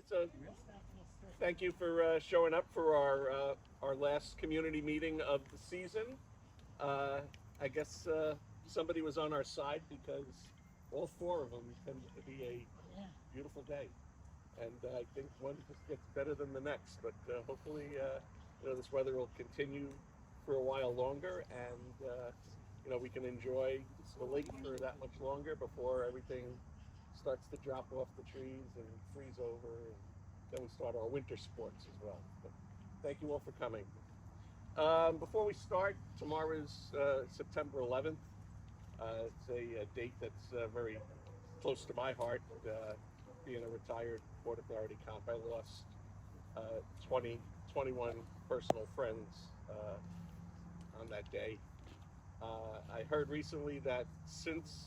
So thank you for showing up for our last community meeting of the season. Uh, I guess somebody was on our side because all four of them tended to be a beautiful day, and I think one just gets better than the next. But hopefully, this weather will continue for a while longer, and we can enjoy the lake for that much longer before everything starts to drop off the trees and freeze over, and then we start our winter sports as well. But thank you all for coming. Before we start, tomorrow is September 11th. It's a date that's very close to my heart. Being a retired Port Authority cop, I lost 20, 21 personal friends on that day. I heard recently that since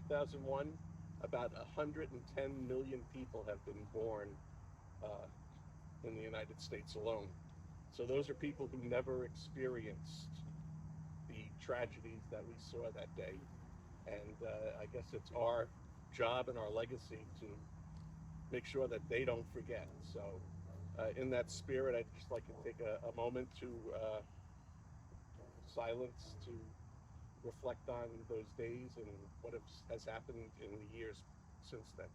2001, about 110 million people have been born uh, in the United States alone. So those are people who never experienced the tragedies that we saw that day. And I guess it's our job and our legacy to make sure that they don't forget. So in that spirit, I'd just like to take a moment to silence, to reflect on those days and what has happened in the years since then.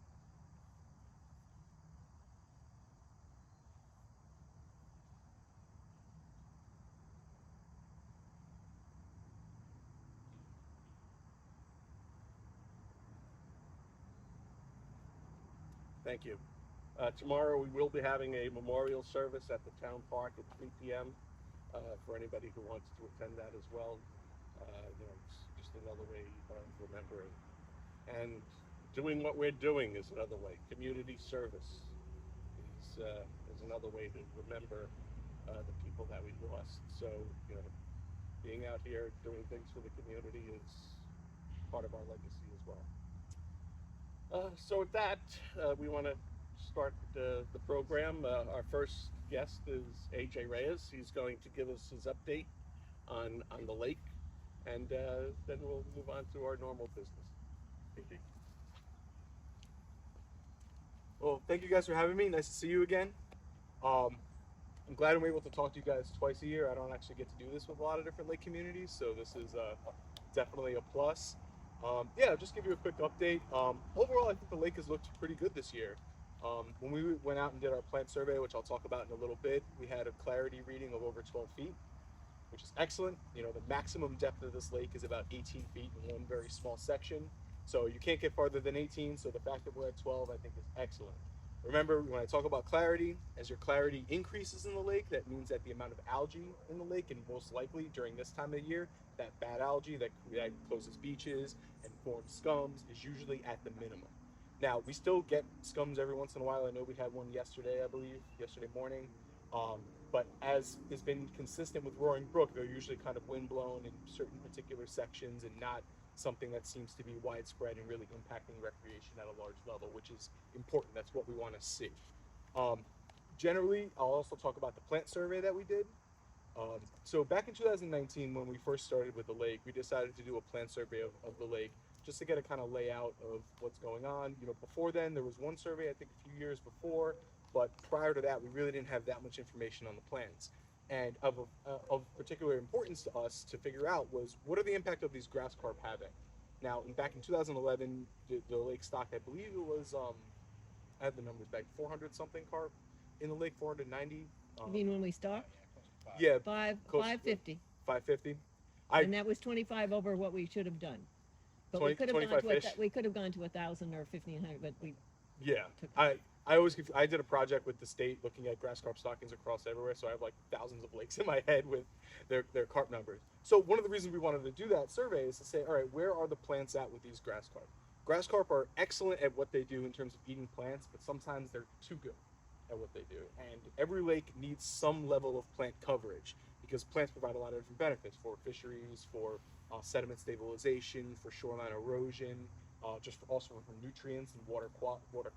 Thank you. Tomorrow we will be having a memorial service at the town park at 3 p.m. For anybody who wants to attend that as well. It's just another way of remembering. And doing what we're doing is another way. Community service is another way to remember the people that we lost. So, being out here doing things for the community is part of our legacy as well. So with that, we want to start the program. Our first guest is AJ Reyes. He's going to give us his update on the lake, and then we'll move on to our normal business. AJ. Well, thank you guys for having me. Nice to see you again. Um, I'm glad I'm able to talk to you guys twice a year. I don't actually get to do this with a lot of different lake communities, so this is definitely a plus. Yeah, just give you a quick update. Overall, I think the lake has looked pretty good this year. When we went out and did our plant survey, which I'll talk about in a little bit, we had a clarity reading of over 12 feet, which is excellent. The maximum depth of this lake is about 18 feet in one very small section. So you can't get farther than 18. So the fact that we're at 12, I think, is excellent. Remember, when I talk about clarity, as your clarity increases in the lake, that means that the amount of algae in the lake, and most likely during this time of year, that bad algae that closes beaches and forms scums, is usually at the minimum. Now, we still get scums every once in a while. I know we had one yesterday, I believe, yesterday morning. Um, but as has been consistent with Roaring Brook, they're usually kind of windblown in certain particular sections and not something that seems to be widespread and really impacting recreation at a large level, which is important. That's what we want to see. Um, Generally, I'll also talk about the plant survey that we did. So back in 2019, when we first started with the lake, we decided to do a plant survey of the lake just to get a kind of layout of what's going on. Before then, there was one survey, I think a few years before, but prior to that, we really didn't have that much information on the plants. And of particular importance to us to figure out was what are the impact of these grass carp having. Now, back in 2011, the lake stock, I believe it was, I have the numbers back, 400 something carp in the lake, 490. You mean when we stopped? Yeah, Five, close 550. 550. And that was 25 over what we should have done. But 20, we could have gone 25 to fish. we could have gone to 1,000 or 1,500, but we Yeah, took. I always I did a project with the state looking at grass carp stockings across everywhere, so I have like thousands of lakes in my head with their carp numbers. So one of the reasons we wanted to do that survey is to say, all right, where are the plants at with these grass carp? Grass carp are excellent at what they do in terms of eating plants, but sometimes they're too good at what they do. And every lake needs some level of plant coverage because plants provide a lot of different benefits for fisheries, for sediment stabilization, for shoreline erosion, also for nutrients and water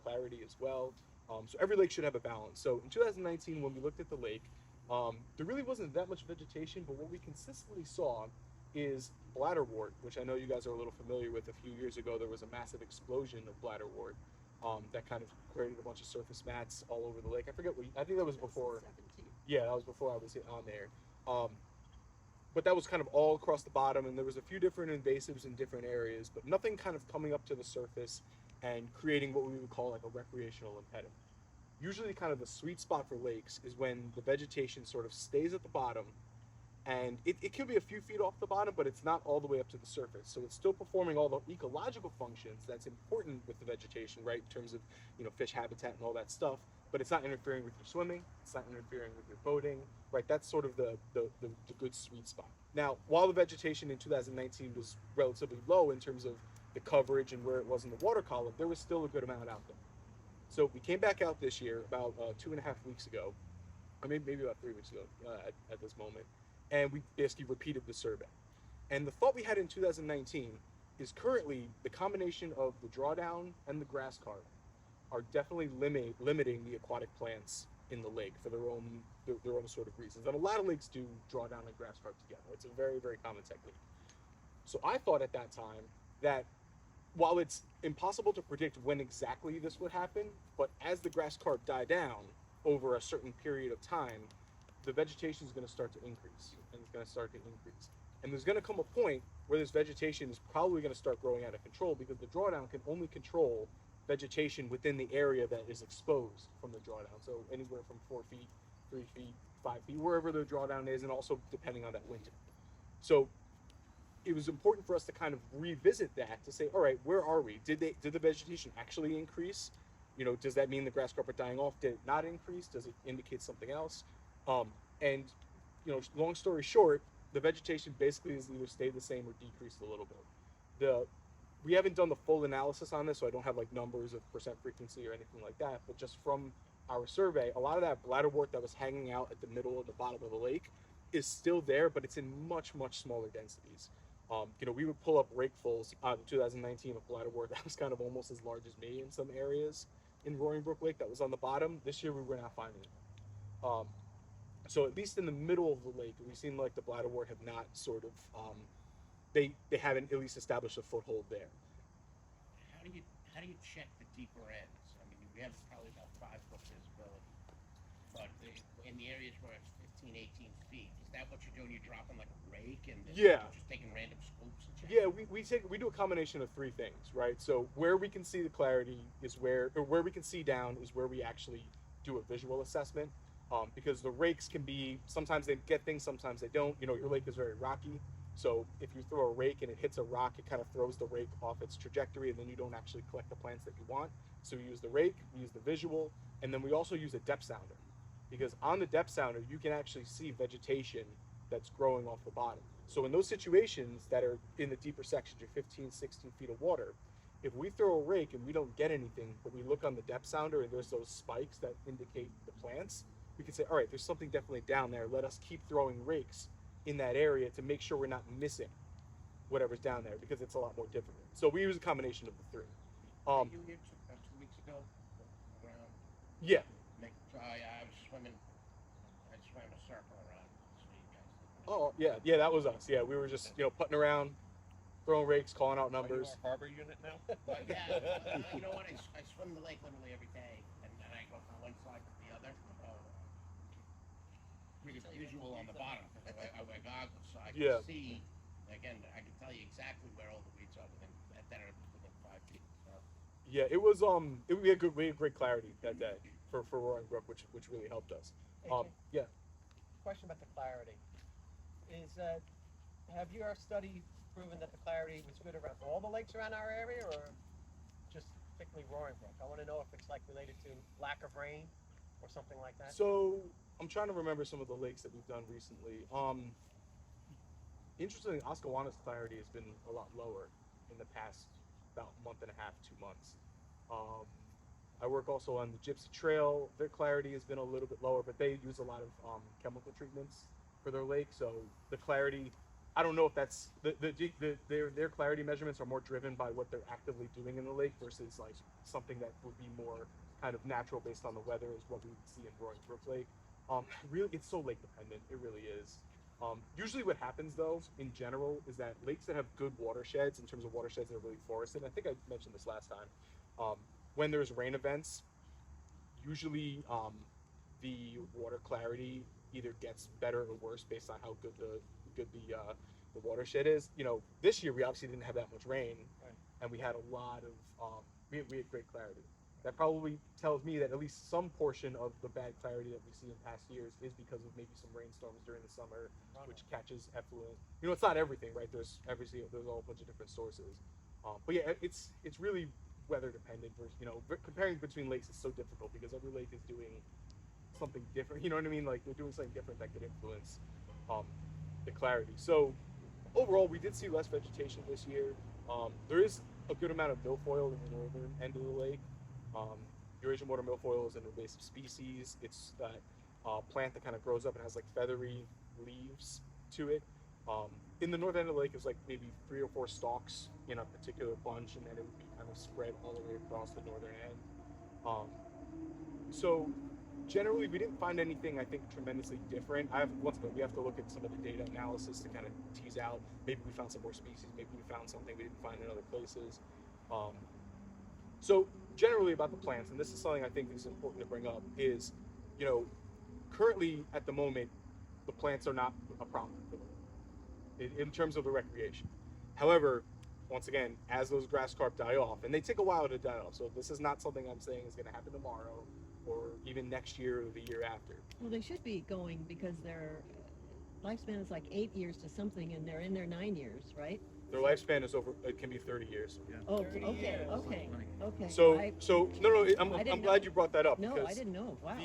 clarity as well. So every lake should have a balance. So in 2019, when we looked at the lake, there really wasn't that much vegetation, but what we consistently saw is bladderwort, which I know you guys are a little familiar with. A few years ago, there was a massive explosion of bladderwort. that kind of created a bunch of surface mats all over the lake. I think that was before. Yeah, that was before I was on there. Um, but that was kind of all across the bottom, and there was a few different invasives in different areas, but nothing kind of coming up to the surface and creating what we would call like a recreational impediment. Usually, kind of the sweet spot for lakes is when the vegetation sort of stays at the bottom, and it could be a few feet off the bottom, but it's not all the way up to the surface. So it's still performing all the ecological functions that's important with the vegetation, right? In terms of, fish habitat and all that stuff, but it's not interfering with your swimming, it's not interfering with your boating, right? That's sort of the good sweet spot. Now, while the vegetation in 2019 was relatively low in terms of the coverage and where it was in the water column, there was still a good amount out there. So we came back out this year about 2.5 weeks ago, or maybe about 3 weeks ago at this moment, and we basically repeated the survey. And the thought we had in 2019 is currently the combination of the drawdown and the grass carp are definitely limiting the aquatic plants in the lake for their own sort of reasons. And a lot of lakes do drawdown and grass carp together. It's a very, very common technique. So I thought at that time that while it's impossible to predict when exactly this would happen, but as the grass carp die down over a certain period of time, the vegetation is going to start to increase, and it's going to start to increase. And there's going to come a point where this vegetation is probably going to start growing out of control, because the drawdown can only control vegetation within the area that is exposed from the drawdown. So anywhere from 4 feet, 3 feet, 5 feet, wherever the drawdown is, and also depending on that winter. So it was important for us to kind of revisit that to say, all right, where are we? Did the vegetation actually increase? Does that mean the grass carp are dying off? Did it not increase? Does it indicate something else? And long story short, the vegetation basically has either stayed the same or decreased a little bit. We haven't done the full analysis on this, so I don't have like numbers of percent frequency or anything like that, but just from our survey, a lot of that bladderwort that was hanging out at the middle of the bottom of the lake is still there, but it's in much, much smaller densities. We would pull up rakefuls in 2019 of bladderwort that was kind of almost as large as me in some areas in Roaring Brook Lake that was on the bottom. This year we were not finding it. So at least in the middle of the lake, we've seen like the bladderwort have not sort of, they haven't at least established a foothold there. How do you check the deeper ends? I mean, we have probably about 5 foot visibility, but in the areas where it's 15, 18 feet, is that what you're doing? You're dropping like a rake and yeah, you're just taking random scoops and checking? Yeah, we do a combination of 3 things, right? So where we can see the clarity is where we can see down is where we actually do a visual assessment. Because the rakes can be, sometimes they get things, sometimes they don't. Your lake is very rocky, so if you throw a rake and it hits a rock, it kind of throws the rake off its trajectory, and then you don't actually collect the plants that you want. So we use the rake, we use the visual, and then we also use a depth sounder, because on the depth sounder you can actually see vegetation that's growing off the bottom. So in those situations that are in the deeper sections, your 15, 16 feet of water, if we throw a rake and we don't get anything, but we look on the depth sounder and there's those spikes that indicate the plants, we can say, all right, there's something definitely down there. Let us keep throwing rakes in that area to make sure we're not missing whatever's down there, because it's a lot more difficult. So we use a combination of the 3. You here about 2 weeks ago around? Yeah. I was swimming. I swam a circle around. So you guys. Oh yeah, that was us. Yeah, we were just putting around, throwing rakes, calling out numbers. Are you our harbor unit now? Yeah, you know what? I swim the lake literally every day, and I go from one side to the other. Visual on the bottom because I wear goggles, so I can see. Again, I can tell you exactly where all the weeds are within 5 feet. So. Yeah, it was we had great clarity that day for Roaring Brook, which really helped us. Yeah. Question about the clarity is have your study proven that the clarity was good around all the lakes around our area, or just particularly Roaring Brook? I want to know if it's like related to lack of rain or something like that. So I'm trying to remember some of the lakes that we've done recently. Interestingly, Oscawana's clarity has been a lot lower in the past about month and a half, 2 months. I work also on the Gypsy Trail. Their clarity has been a little bit lower, but they use a lot of chemical treatments for their lake. So the clarity, I don't know if that's their clarity measurements are more driven by what they're actively doing in the lake versus like something that would be more kind of natural based on the weather is what we would see in Roaring Brook Lake. Really, it's so lake dependent. It really is. Usually what happens though, in general, is that lakes that have good watersheds, in terms of watersheds that are really forested, I think I mentioned this last time, when there's rain events, usually the water clarity either gets better or worse based on how good the watershed is. You know, this year we obviously didn't have that much rain, Right. and we had a lot of we had great clarity. That probably tells me that at least some portion of the bad clarity that we see in past years is because of maybe some rainstorms during the summer, which catches effluent. You know, it's not everything, right? There's a whole bunch of different sources. But yeah, it's really weather dependent. You know, comparing between lakes is so difficult because every lake is doing something different. You know what I mean? Like they're doing something different that could influence the clarity. So overall, we did see less vegetation this year. There is a good amount of milfoil in the northern end of the lake. Eurasian water milfoil is an invasive species. It's that plant that kind of grows up and has like feathery leaves to it. In the north end of the lake is like maybe 3 or 4 stalks in a particular bunch, and then it would be kind of spread all the way across the northern end. So generally, we didn't find anything I think tremendously different. Once again, we have to look at some of the data analysis to kind of tease out. Maybe we found some more species. Maybe we found something we didn't find in other places. So generally about the plants, and this is something I think is important to bring up, is, you know, currently at the moment, the plants are not a problem in terms of the recreation. However, once again, as those grass carp die off, and they take a while to die off, so this is not something I'm saying is going to happen tomorrow or even next year or the year after. Well, they should be going because their lifespan is like 8 years to something, and they're in their 9 years, right? Their lifespan is it can be 30 years. Oh, 30 okay, years. okay. So I no, I I'm didn't glad know. you brought that up. No, because I didn't know. Wow.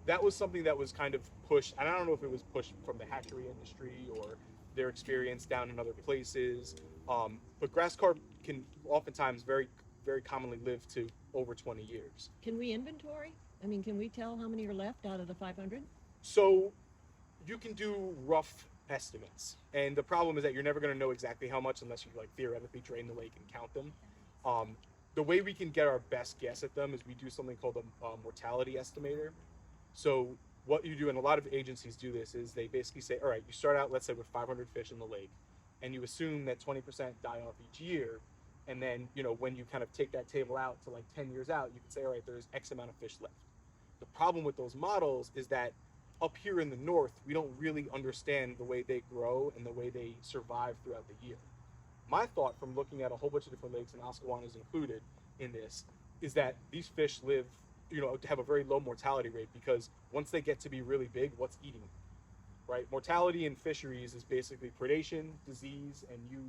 That was something that was kind of pushed, and I don't know if it was pushed from the hatchery industry or their experience down in other places. But grass carp can oftentimes very, very commonly live to over 20 years. Can we inventory? I mean, can we tell how many are left out of the 500? So you can do rough estimates, and the problem is that you're never going to know exactly how much unless you like theoretically drain the lake and count them. The way we can get our best guess at them is we do something called a mortality estimator. So what you do, and a lot of agencies do this, is they basically say, all right, you start out, let's say, with 500 fish in the lake, and you assume that 20% die off each year, and then, you know, when you kind of take that table out to like 10 years out, you can say, all right, there's X amount of fish left. The problem with those models is that up here in the north, we don't really understand the way they grow and the way they survive throughout the year. My thought from looking at a whole bunch of different lakes, and Oscawan is included in this, is that these fish live, you know, have a very low mortality rate because once they get to be really big, what's eating them, right? Mortality in fisheries is basically predation, disease, and you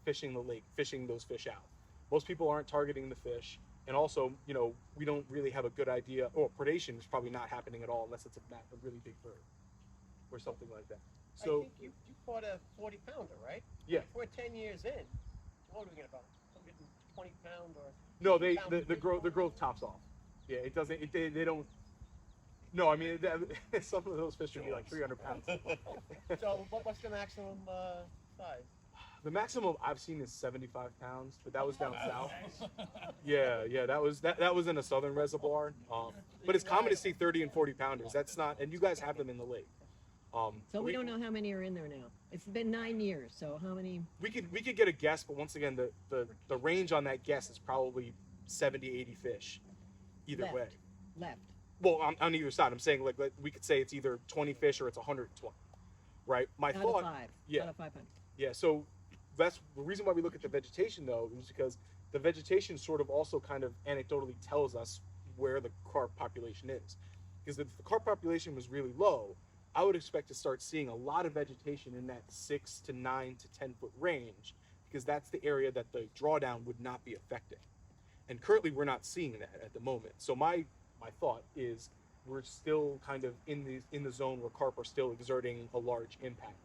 fishing the lake, fishing those fish out. Most people aren't targeting the fish, and also, you know, we don't really have a good idea, or predation is probably not happening at all unless it's a really big bird or something like that. I So think you caught a 40 pounder, right? yeah, If we're 10 years in, what are we going to about 120 pound or? no, 50 pound the fish growth going on? tops off. Yeah, it doesn't. They don't. No, I mean some of those fish would be like 300 pounds. So what's the maximum size? The maximum I've seen is 75 pounds, but that was down south. Yeah, that was in a southern reservoir. But it's common to see 30 and 40 pounders. That's not, and you guys have them in the lake. So we don't know how many are in there now. It's been 9 years, so how many? We could get a guess, but once again, the range on that guess is probably 70, 80 fish, either Left. way. Left. Well, on either side, I'm saying like we could say it's either 20 fish or it's 120, right? My Out thought, of 5. yeah. Out of 500. Yeah, so that's the reason why we look at the vegetation, though, is because the vegetation sort of also kind of anecdotally tells us where the carp population is. Because if the carp population was really low, I would expect to start seeing a lot of vegetation in that 6 to 9 to 10 foot range, because that's the area that the drawdown would not be affecting. And currently, we're not seeing that at the moment. So my thought is we're still kind of in the zone where carp are still exerting a large impact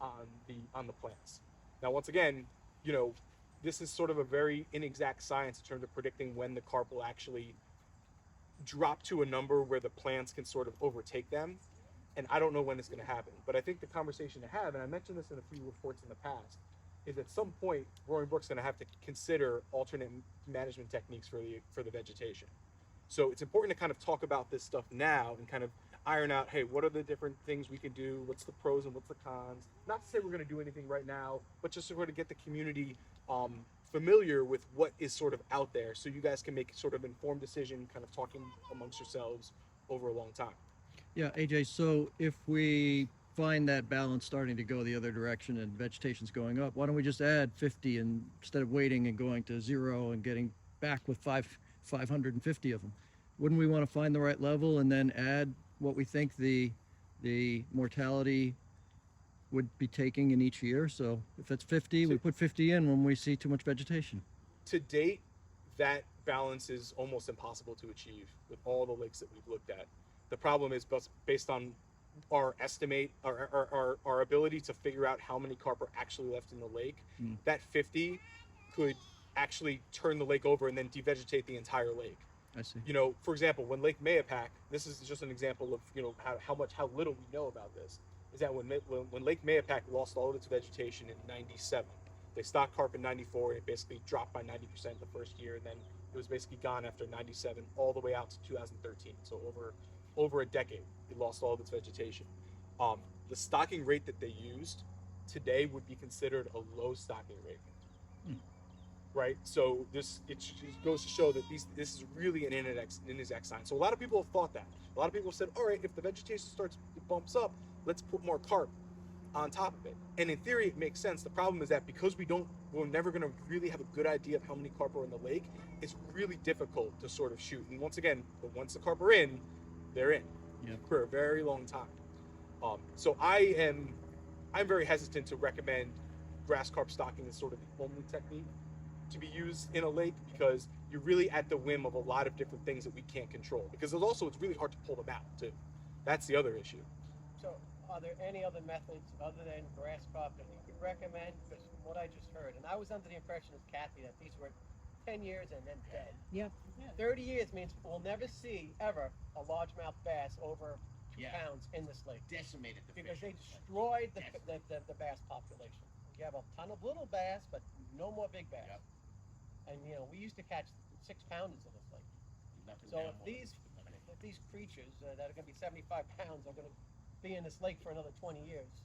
on the plants. Now, once again, you know, this is sort of a very inexact science in terms of predicting when the carp will actually drop to a number where the plants can sort of overtake them. And I don't know when it's going to happen. But I think the conversation to have, and I mentioned this in a few reports in the past, is at some point Roaring Brook's going to have to consider alternate management techniques for the vegetation. So it's important to kind of talk about this stuff now and kind of iron out, hey, what are the different things we can do? What's the pros and what's the cons? Not to say we're going to do anything right now, but just to sort of get the community familiar with what is sort of out there, so you guys can make sort of informed decision, kind of talking amongst yourselves over a long time. Yeah, AJ, so if we find that balance starting to go the other direction and vegetation's going up, why don't we just add 50 instead of waiting and going to 0 and getting back with 550 of them? Wouldn't we want to find the right level and then add what we think the mortality would be taking in each year? So if it's 50, we put 50 in when we see too much vegetation. To date, that balance is almost impossible to achieve with all the lakes that we've looked at. The problem is based on our estimate, our ability to figure out how many carp are actually left in the lake. That 50 could actually turn the lake over and then devegetate the entire lake. I see. You know, for example, when Lake Mayapack, this is just an example of, you know, how little we know about this, is that when Lake Mayapack lost all of its vegetation in 97, they stocked carp in 94, and it basically dropped by 90% the first year, and then it was basically gone after 97 all the way out to 2013. So over a decade, it lost all of its vegetation. The stocking rate that they used today would be considered a low stocking rate. Right, so it just goes to show that this is really an inexact science. So a lot of people have thought that. A lot of people have said, all right, if the vegetation bumps up, let's put more carp on top of it. And in theory, it makes sense. The problem is that because we're never going to really have a good idea of how many carp are in the lake, it's really difficult to sort of shoot. And once again, once the carp are in, they're in for a very long time. So I'm very hesitant to recommend grass carp stocking as sort of the only technique to be used in a lake, because you're really at the whim of a lot of different things that we can't control, because it's really hard to pull them out too. That's the other issue. So, are there any other methods other than grass crop that you could recommend? Because from what I just heard, and I was under the impression as Kathy that these were 10 years and then dead. Yep. 30 years means we'll never see ever a largemouth bass over 2 pounds in this lake. Decimated the Because they fisheries. destroyed the bass population. You have a ton of little bass, but no more big bass. Yep. And you know, we used to catch 6-pounders in this lake. Nothing So down if more these than eliminated. if these creatures that are going to be 75 pounds are going to be in this lake for another 20 years,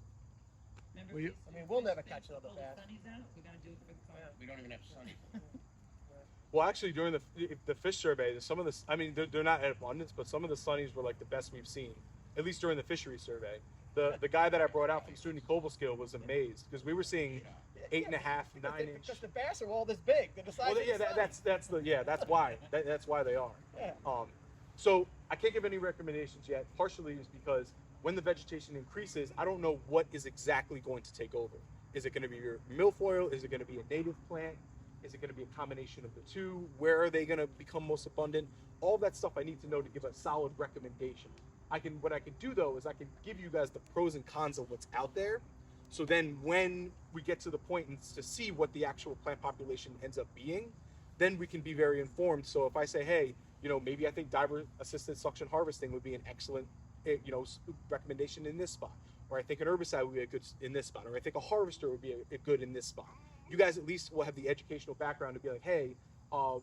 Remember, Well, you- I mean, we'll never catch another pull the bass. sunnies out. We gotta do it for the carp. We don't even have sunny. Well, actually, during the fish survey, some of the, I mean, they're not in abundance, but some of the sunnies were like the best we've seen, at least during the fishery survey. The guy that I brought out from SUNY Cobleskill was amazed, because we were seeing 8.5, 9-inch. Because the bass are all this big. They're the size Well, of yeah, that's why they are. Yeah. So I can't give any recommendations yet. Partially is because when the vegetation increases, I don't know what is exactly going to take over. Is it going to be your milfoil? Is it going to be a native plant? Is it going to be a combination of the two? Where are they going to become most abundant? All that stuff I need to know to give a solid recommendation. What I can do though is I can give you guys the pros and cons of what's out there. So then when we get to the point and to see what the actual plant population ends up being, then we can be very informed. So if I say, hey, you know, maybe I think diver assisted suction harvesting would be an excellent, you know, recommendation in this spot, or I think an herbicide would be a good in this spot, or I think a harvester would be a good in this spot. You guys at least will have the educational background to be like, hey,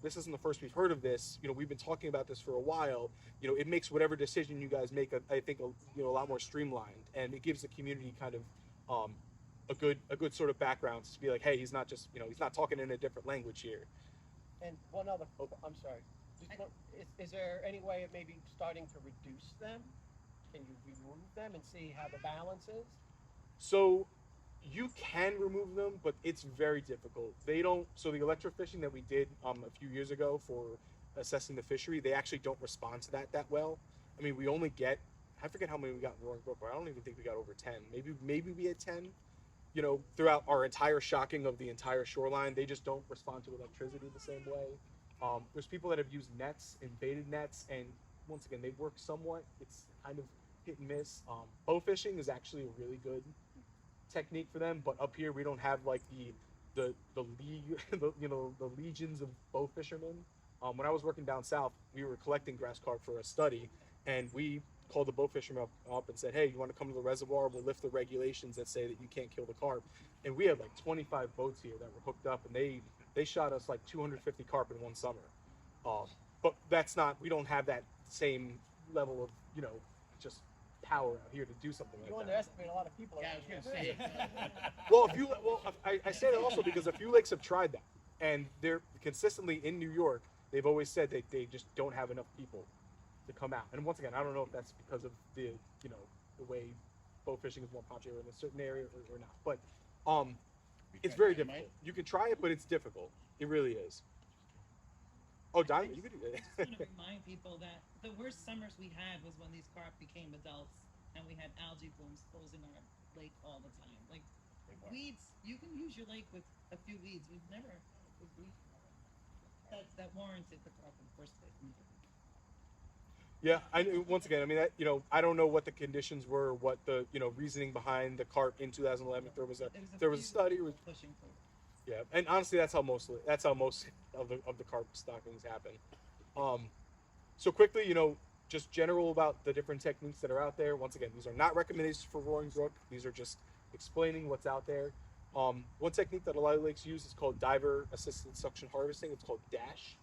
this isn't the first we've heard of this. You know, we've been talking about this for a while. You know, it makes whatever decision you guys make, I think, you know, a lot more streamlined, and it gives the community kind of a good sort of background to be like, hey, he's not just, you know, he's not talking in a different language here. And one other, I'm sorry. Is there any way of maybe starting to reduce them? Can you remove them and see how the balance is? So you can remove them, but it's very difficult. They don't. So the electrofishing that we did a few years ago for assessing the fishery, they actually don't respond to that well. I mean, we only get, I forget how many we got in Roaring Brook, but I don't even think we got over 10. Maybe we had 10. You know, throughout our entire shocking of the entire shoreline, they just don't respond to electricity the same way. There's people that have used nets and baited nets, and once again, they work somewhat. It's kind of hit and miss. Bow fishing is actually a really good technique for them, but up here we don't have like the legions of bow fishermen. When I was working down south, we were collecting grass carp for a study, and we called the bow fishermen up and said, hey, you want to come to the reservoir? We'll lift the regulations that say that you can't kill the carp. And we had like 25 boats here that were hooked up, and they shot us like 250 carp in one summer. But that's not, we don't have that same level of, you know, just power out here to do something You like that. underestimate a lot of people. Yeah, I was gonna say. Well, I say that also because a few lakes have tried that, And they're consistently in New York. They've always said that they just don't have enough people to come out. And once again, I don't know if that's because of the the way bow fishing is more popular in a certain area or not. But it's very difficult. You can try it, but it's difficult. It really is. Oh, diamond, you could do I that. just want to remind people that the worst summers we had was when these carp became adults and we had algae blooms closing our lake all the time. Like weeds, you can use your lake with a few weeds. We've never had a big weed that warranted the carp in the first place. Yeah, once again, I mean, I don't know what the conditions were, what the reasoning behind the carp in 2011. If there was a study, or pushing for. Yeah, and honestly, that's how most of the carp stockings happen. So quickly, just general about the different techniques that are out there. Once again, these are not recommendations for Roaring Brook. These are just explaining what's out there. One technique that a lot of lakes use is called diver assisted suction harvesting. It's called DASH.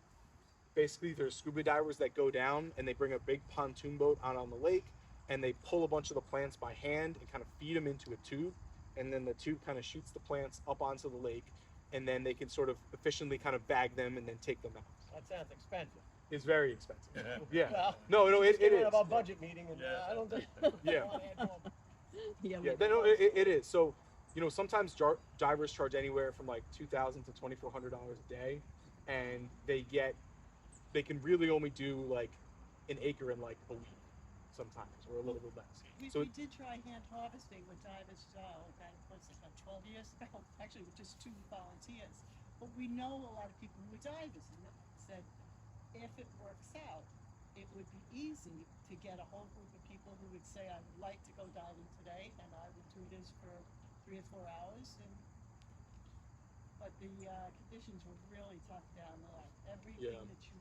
Basically, there's scuba divers that go down and they bring a big pontoon boat out on the lake and they pull a bunch of the plants by hand and kind of feed them into a tube, and then the tube kind of shoots the plants up onto the lake, and then they can sort of efficiently kind of bag them and then take them out. That sounds expensive. It's very expensive. Yeah. Well, No, it came out is. of our budget meeting, and I don't think. Yeah. Yeah, Yeah, no, it is. So, sometimes divers charge anywhere from like $2,000 to $2,400 a day, and they can really only do like an acre in like a week, sometimes, or a little bit less. We did try hand harvesting with divers, that was about 12 years ago, actually with just 2 volunteers. But we know a lot of people who are divers and said if it works out, it would be easy to get a whole group of people who would say, I would like to go diving today, and I would do this for 3 or 4 hours. But the conditions were really tough down there. Everything that you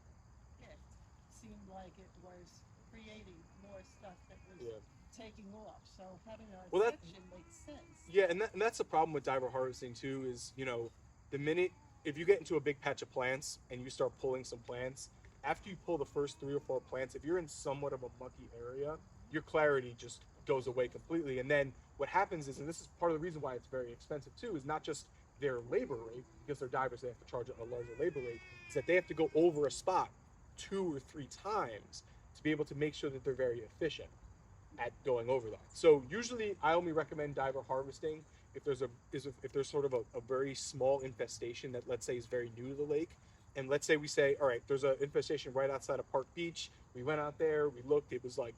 picked seemed like it was creating more stuff that was taking off. So having a section makes sense. Yeah, and that's the problem with diver harvesting too. Is the minute if you get into a big patch of plants and you start pulling some plants, after you pull the first 3 or 4 plants, if you're in somewhat of a mucky area, your clarity just goes away completely. And then what happens is, and this is part of the reason why it's very expensive too, is not just their labor rate, because they're divers, they have to charge a larger labor rate, is that they have to go over a spot 2 or 3 times to be able to make sure that they're very efficient at going over that. So usually I only recommend diver harvesting if there's sort of a very small infestation that, let's say, is very new to the lake. And let's say we say, all right, there's an infestation right outside of Park Beach. We went out there, we looked, it was like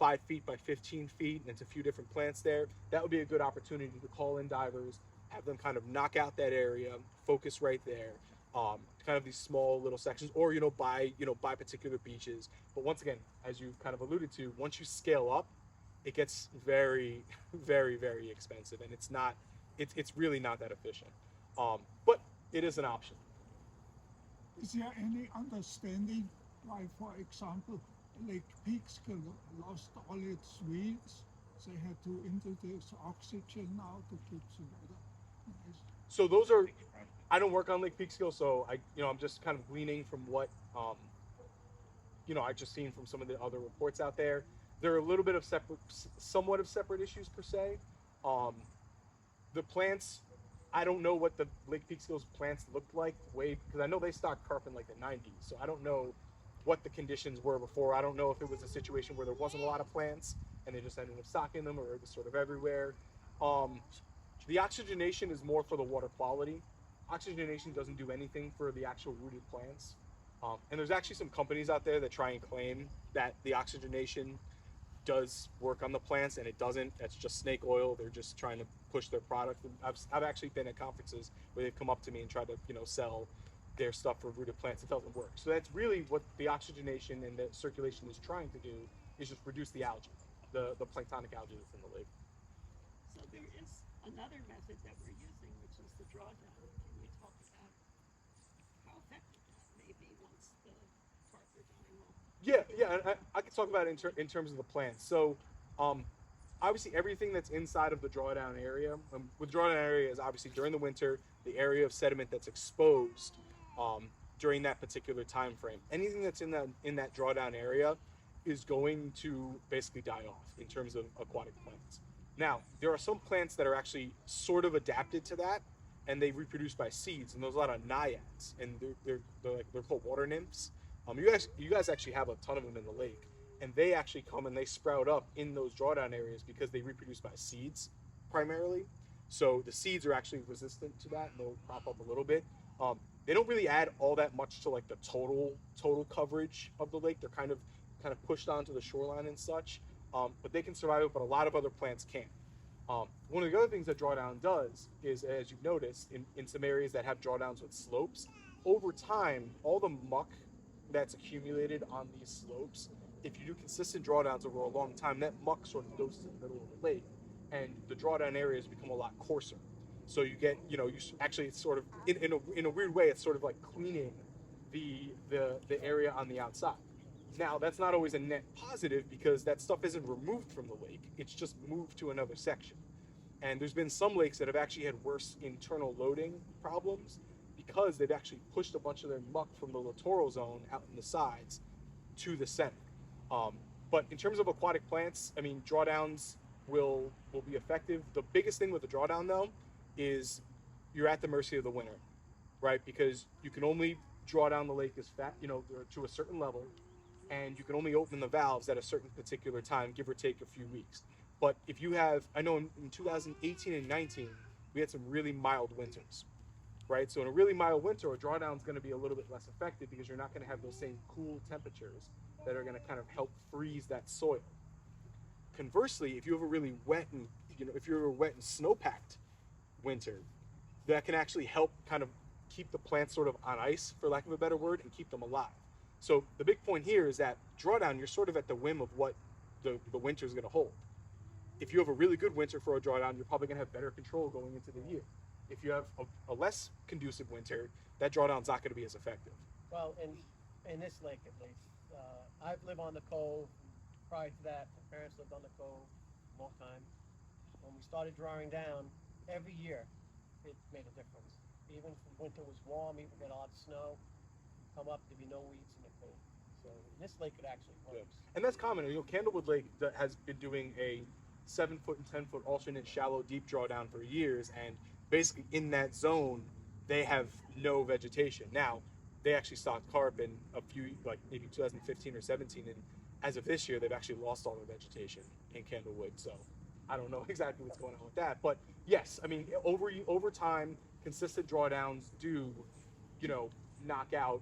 5 feet by 15 feet, and it's a few different plants there. That would be a good opportunity to call in divers, have them kind of knock out that area, focus right there, kind of these small little sections, or by particular beaches. But once again, as you kind of alluded to, once you scale up, it gets very, very, very expensive, and it's really not that efficient. But it is an option. Is there any understanding why, for example, Lake Peekskill lost all its weeds? They had to introduce oxygen now to keep the water nice. So those are, I don't work on Lake Peekskill, so I'm just kind of gleaning from what, I've just seen from some of the other reports out there. There are a little bit of somewhat of separate issues per se. The plants, I don't know what the Lake Peekskill's plants looked like because I know they stocked carp in like the 90s, so I don't know what the conditions were before. I don't know if it was a situation where there wasn't a lot of plants and they just ended up stocking them, or it was sort of everywhere. The oxygenation is more for the water quality. Oxygenation doesn't do anything for the actual rooted plants. And there's actually some companies out there that try and claim that the oxygenation does work on the plants, and it doesn't. That's just snake oil. They're just trying to push their product. I've actually been at conferences where they've come up to me and tried to sell their stuff for rooted plants. It doesn't work. So that's really what the oxygenation and the circulation is trying to do, is just reduce the algae, the planktonic algae that's in the lake. So there is another method that we're using, which is the drawdown. Can you talk about how effective that may be once the carp are dying off? Yeah, I can talk about it in terms of the plants. So, obviously everything that's inside of the drawdown area, with drawdown area is obviously during the winter, the area of sediment that's exposed during that particular time frame. Anything that's in that drawdown area is going to basically die off in terms of aquatic plants. Now, there are some plants that are actually sort of adapted to that, and they reproduce by seeds, and there's a lot of naiads, and they're called water nymphs. You guys actually have a ton of them in the lake, and they actually come and they sprout up in those drawdown areas because they reproduce by seeds primarily. So the seeds are actually resistant to that, and they'll crop up a little bit. They don't really add all that much to like the total coverage of the lake. They're kind of pushed onto the shoreline and such, but they can survive it. But a lot of other plants can't. One of the other things that drawdown does is, as you've noticed, in some areas that have drawdowns with slopes, over time, all the muck that's accumulated on these slopes, if you do consistent drawdowns over a long time, that muck sort of goes to the middle of the lake, and the drawdown areas become a lot coarser. So you get, actually, it's sort of, in a weird way, it's sort of like cleaning the area on the outside. Now, that's not always a net positive because that stuff isn't removed from the lake. It's just moved to another section. And there's been some lakes that have actually had worse internal loading problems because they've actually pushed a bunch of their muck from the littoral zone out in the sides to the center. But in terms of aquatic plants, I mean, drawdowns will be effective. The biggest thing with the drawdown, though, is you're at the mercy of the winter, right? Because you can only draw down the lake as to a certain level, and you can only open the valves at a certain particular time, give or take a few weeks. But if you have, I know in 2018 and 19, we had some really mild winters, right? So in a really mild winter, a drawdown is going to be a little bit less effective because you're not going to have those same cool temperatures that are going to kind of help freeze that soil. Conversely, if you have a really wet and snow-packed winter, that can actually help kind of keep the plants sort of on ice, for lack of a better word, and keep them alive. So the big point here is that drawdown, you're sort of at the whim of what the winter is going to hold. If you have a really good winter for a drawdown, you're probably going to have better control going into the year. If you have a less conducive winter, that drawdown's not going to be as effective. Well, in this lake at least, I've lived on the cove. Prior to that, my parents lived on the cove a long time. When we started drawing down, every year it made a difference. Even if winter was warm, even get a lot of snow, come up, there'd be no weeds in the cove. So in this lake, it actually works. And that's common. Candlewood Lake has been doing a 7-foot and 10-foot alternate shallow deep drawdown for years, and basically in that zone, they have no vegetation. Now, they actually stocked carp in maybe 2015 or 17, and as of this year, they've actually lost all their vegetation in Candlewood. So I don't know exactly what's going on with that. But yes, I mean, over time, consistent drawdowns do, knock out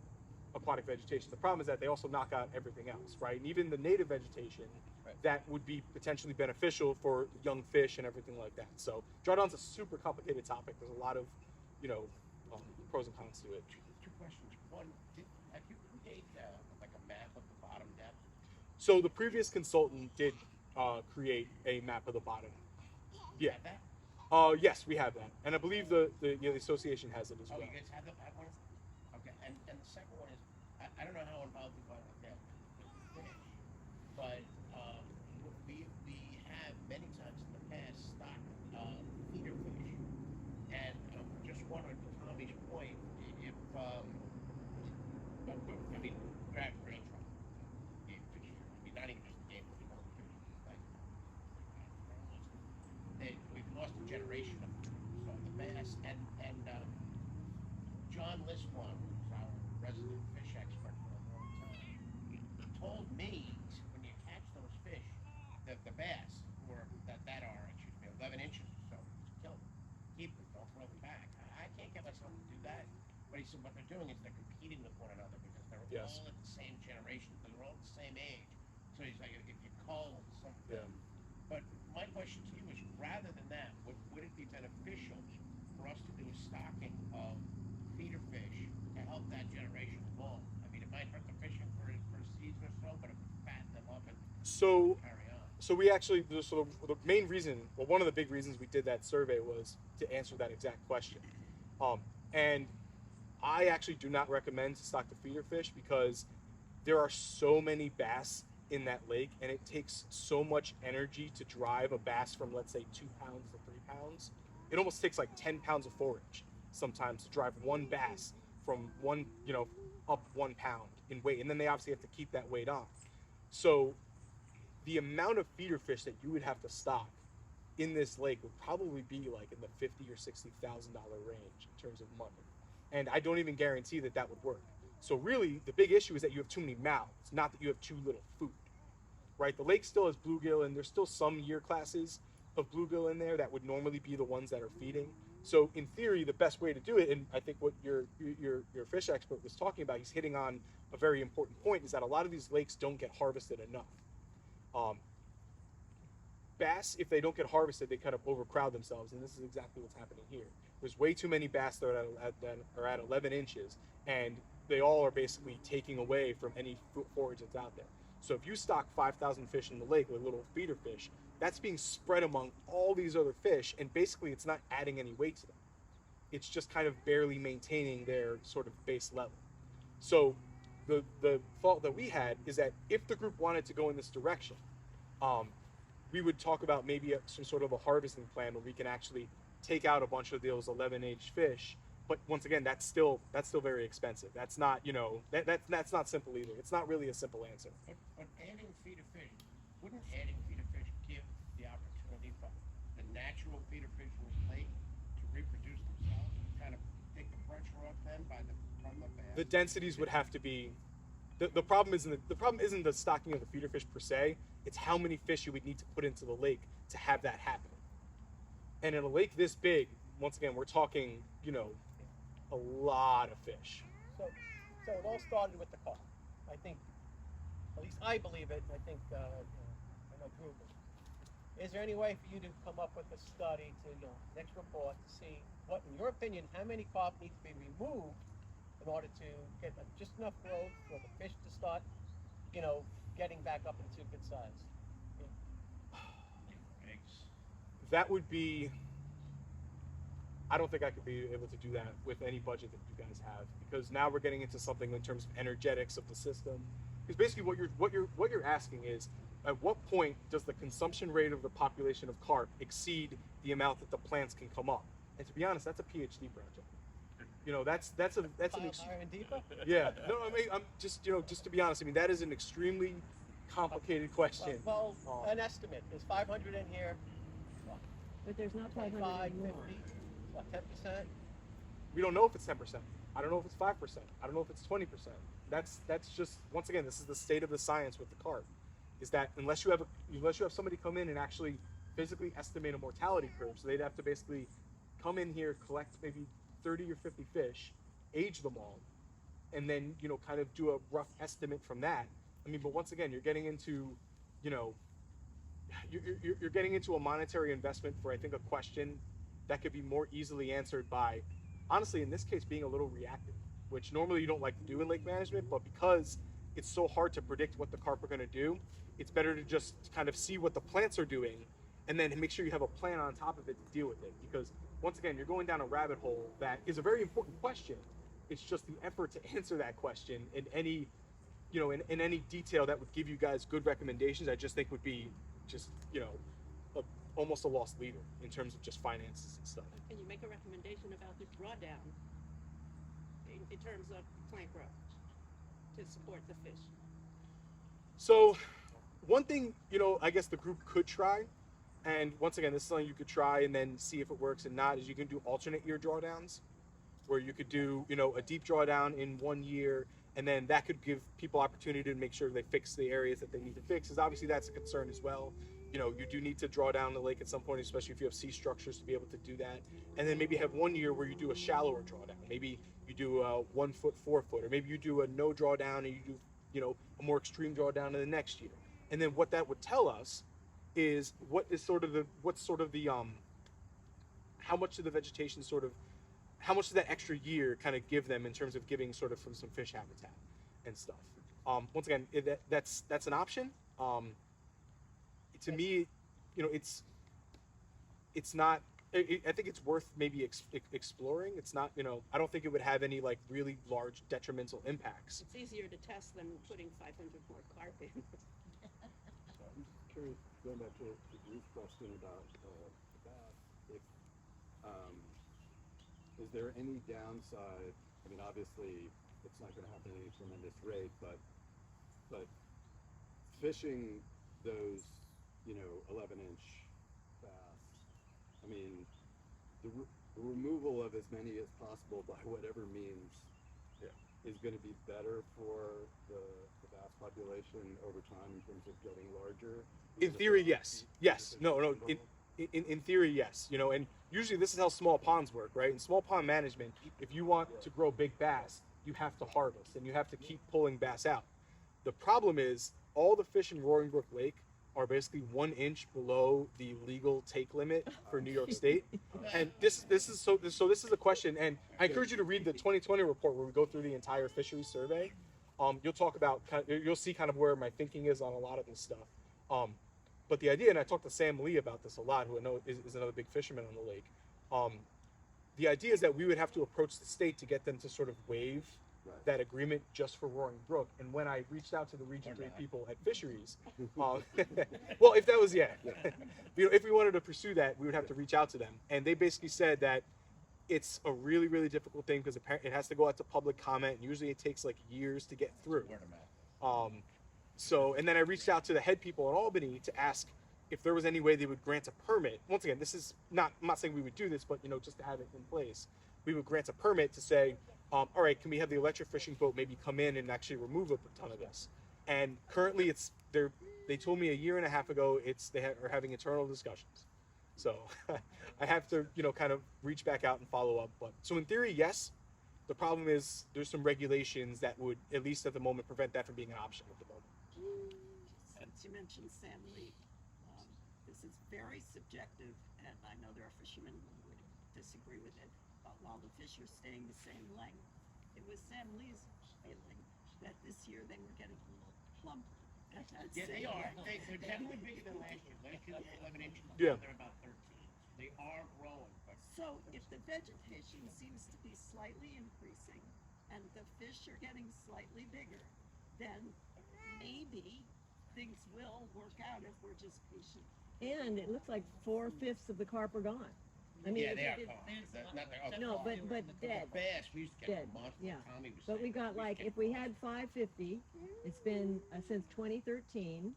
aquatic vegetation. The problem is that they also knock out everything else, right? And even the native vegetation that would be potentially beneficial for young fish and everything like that. So drawdown's a super complicated topic. There's a lot of, pros and cons to it. Two questions. One, have you created like a map of the bottom depth? So the previous consultant did create a map of the bottom. You Yeah. have that? Yes, we have that, and I believe the association has it as well. Oh, you guys have one? Okay, and the second one is, I don't know how involved you are with that with fish, but we have many times in the past stocked feeder fish, and I'm just wondering, to Tommy's point, if I mean, grain trout, game fish, I mean, not even just the game fish, like we've lost a generation of the bass, and John Liswan, who's our resident fish expert for a long time, told me when you catch those fish, that the bass, or that are, 11 inches or so, just kill them, keep them, don't throw them back. I can't get myself to do that. But he said what they're doing is they're competing with one another because they're Yes. all at the same generation, they're all the same age. So he's like, if you cull something. Yeah. But my question to you is, rather than that, would it be beneficial for us to do a stocking of feeder fish to help that generation along? I mean, it might hurt the fishing for a season or so, but it would fatten them up and So carry on. So we actually, the main reason, well, one of the big reasons we did that survey was to answer that exact question. And I actually do not recommend to stock the feeder fish because there are so many bass in that lake, and it takes so much energy to drive a bass from, let's say, 2 pounds to 3 pounds. It almost takes like 10 pounds of forage sometimes to drive one bass from up 1 pound in weight. And then they obviously have to keep that weight on. So the amount of feeder fish that you would have to stock in this lake would probably be like in the $50,000 or $60,000 range in terms of money, and I don't even guarantee that that would work. So really, the big issue is that you have too many mouths, not that you have too little food, right? The lake still has bluegill, and there's still some year classes of bluegill in there that would normally be the ones that are feeding. So in theory, the best way to do it, and I think what your fish expert was talking about, he's hitting on a very important point, is that a lot of these lakes don't get harvested enough. Bass, if they don't get harvested, they kind of overcrowd themselves, and this is exactly what's happening here. There's way too many bass that are at 11 inches, and they all are basically taking away from any forage that's out there. So if you stock 5,000 fish in the lake with little feeder fish, that's being spread among all these other fish, and basically it's not adding any weight to them. It's just kind of barely maintaining their sort of base level. So the thought that we had is that if the group wanted to go in this direction, we would talk about maybe some sort of a harvesting plan where we can actually take out a bunch of those 11-inch fish. But once again, that's still very expensive. That's not, that's not simple either. It's not really a simple answer. But adding feeder fish, wouldn't adding feeder fish give the opportunity for the natural feeder fish in the lake to reproduce themselves and kind of take the pressure off them from the bass? The densities would have to be. The problem isn't the stocking of the feeder fish per se. It's how many fish you would need to put into the lake to have that happen. And in a lake this big, once again, we're talking, a lot of fish. So it all started with the car. I think, at least I believe it. I think, I know Drew believes. Is there any way for you to come up with a study to, next report to see what, in your opinion, how many carp need to be removed in order to get just enough growth for the fish to start, getting back up into good size? That would be. I don't think I could be able to do that with any budget that you guys have, because now we're getting into something in terms of energetics of the system. Because basically, what you're asking is, at what point does the consumption rate of the population of carp exceed the amount that the plants can come up? And to be honest, that's a PhD project. That's an Higher and deeper? yeah. No, I mean, I'm just just to be honest, I mean that is an extremely complicated question. Well, an estimate. There's 500 in here. But there's not 500 25, anymore. 50, what, 10%? We don't know if it's 10%. I don't know if it's 5%. I don't know if it's 20%. That's just, once again, this is the state of the science with the carp. Is that unless you have somebody come in and actually physically estimate a mortality curve, so they'd have to basically come in here, collect maybe 30 or 50 fish, age them all, and then kind of do a rough estimate from that. I mean, but once again, you're getting into you're getting into a monetary investment for, I think, a question that could be more easily answered by, honestly, in this case, being a little reactive, which normally you don't like to do in lake management, but because it's so hard to predict what the carp are going to do, it's better to just kind of see what the plants are doing and then make sure you have a plan on top of it to deal with it. Because once again, you're going down a rabbit hole that is a very important question. It's just the effort to answer that question in any, in any detail that would give you guys good recommendations, I just think would be just, almost a lost leader in terms of just finances and stuff. Can you make a recommendation about the drawdown in terms of plant growth to support the fish? So one thing, I guess the group could try, and once again, this is something you could try and then see if it works and not, is you can do alternate year drawdowns, where you could do, a deep drawdown in 1 year, and then that could give people opportunity to make sure they fix the areas that they need to fix, because obviously that's a concern as well. You do need to draw down the lake at some point, especially if you have sea structures, to be able to do that. And then maybe have 1 year where you do a shallower drawdown. Maybe you do a 1 foot, 4 foot, or maybe you do a no drawdown and you do, a more extreme drawdown in the next year. And then what that would tell us is how much of the vegetation how much does that extra year kind of give them in terms of giving sort of from some fish habitat and stuff. Once again, that's an option. To me, it's not. I think it's worth maybe exploring. It's not. I don't think it would have any like really large detrimental impacts. It's easier to test than putting 500 more carp in. So I'm just curious, going back to Drew's question about if is there any downside? I mean, obviously, it's not going to happen at any tremendous rate, but fishing those 11-inch bass I mean, the removal of as many as possible by whatever means is going to be better for the bass population over time in terms of getting larger. In theory, yes. Yes. No. In theory, yes. You know, and usually this is how small ponds work, right? In small pond management, if you want to grow big bass, you have to harvest and you have to keep pulling bass out. The problem is all the fish in Roaring Brook Lake are basically 1 inch below the legal take limit for New York State. And this is a question, and I encourage you to read the 2020 report where we go through the entire fisheries survey. You'll see kind of where my thinking is on a lot of this stuff. But the idea, and I talked to Sam Lee about this a lot, who I know is another big fisherman on the lake. The idea is that we would have to approach the state to get them to sort of waive that agreement just for Roaring Brook. And when I reached out to the Region 3 people at Fisheries, well, if that was, if we wanted to pursue that, we would have to reach out to them. And they basically said that it's a really, really difficult thing because it has to go out to public comment. And usually it takes like years to get through. And then I reached out to the head people in Albany to ask if there was any way they would grant a permit. Once again, this is not, I'm not saying we would do this, but just to have it in place, we would grant a permit to say, all right, can we have the electric fishing boat maybe come in and actually remove a ton of this? And currently they told me a year and a half ago they are having internal discussions. So I have to, kind of reach back out and follow up. But so in theory, yes. The problem is there's some regulations that would, at least at the moment, prevent that from being an option at the moment. Since you mentioned Sam Lee, this is very subjective, and I know there are fishermen who would disagree with it. But while the fish are staying the same length, it was Sam Lee's feeling that this year they were getting a little plumper. Yeah, they are. They're definitely bigger than last year. Last year they were 11 inches. Yeah. They're about 13. They are growing. But So if the vegetation seems to be slightly increasing and the fish are getting slightly bigger, then maybe things will work out if we're just patient. And it looks like 4/5 of the carp are gone. I mean, yeah, they are it- gone. there's Not they're No, gone. but dead. Bass, we used to Dead, catch a monster. yeah. Tommy was But we saying, got like, used to if we catch had 550, it's been since 2013,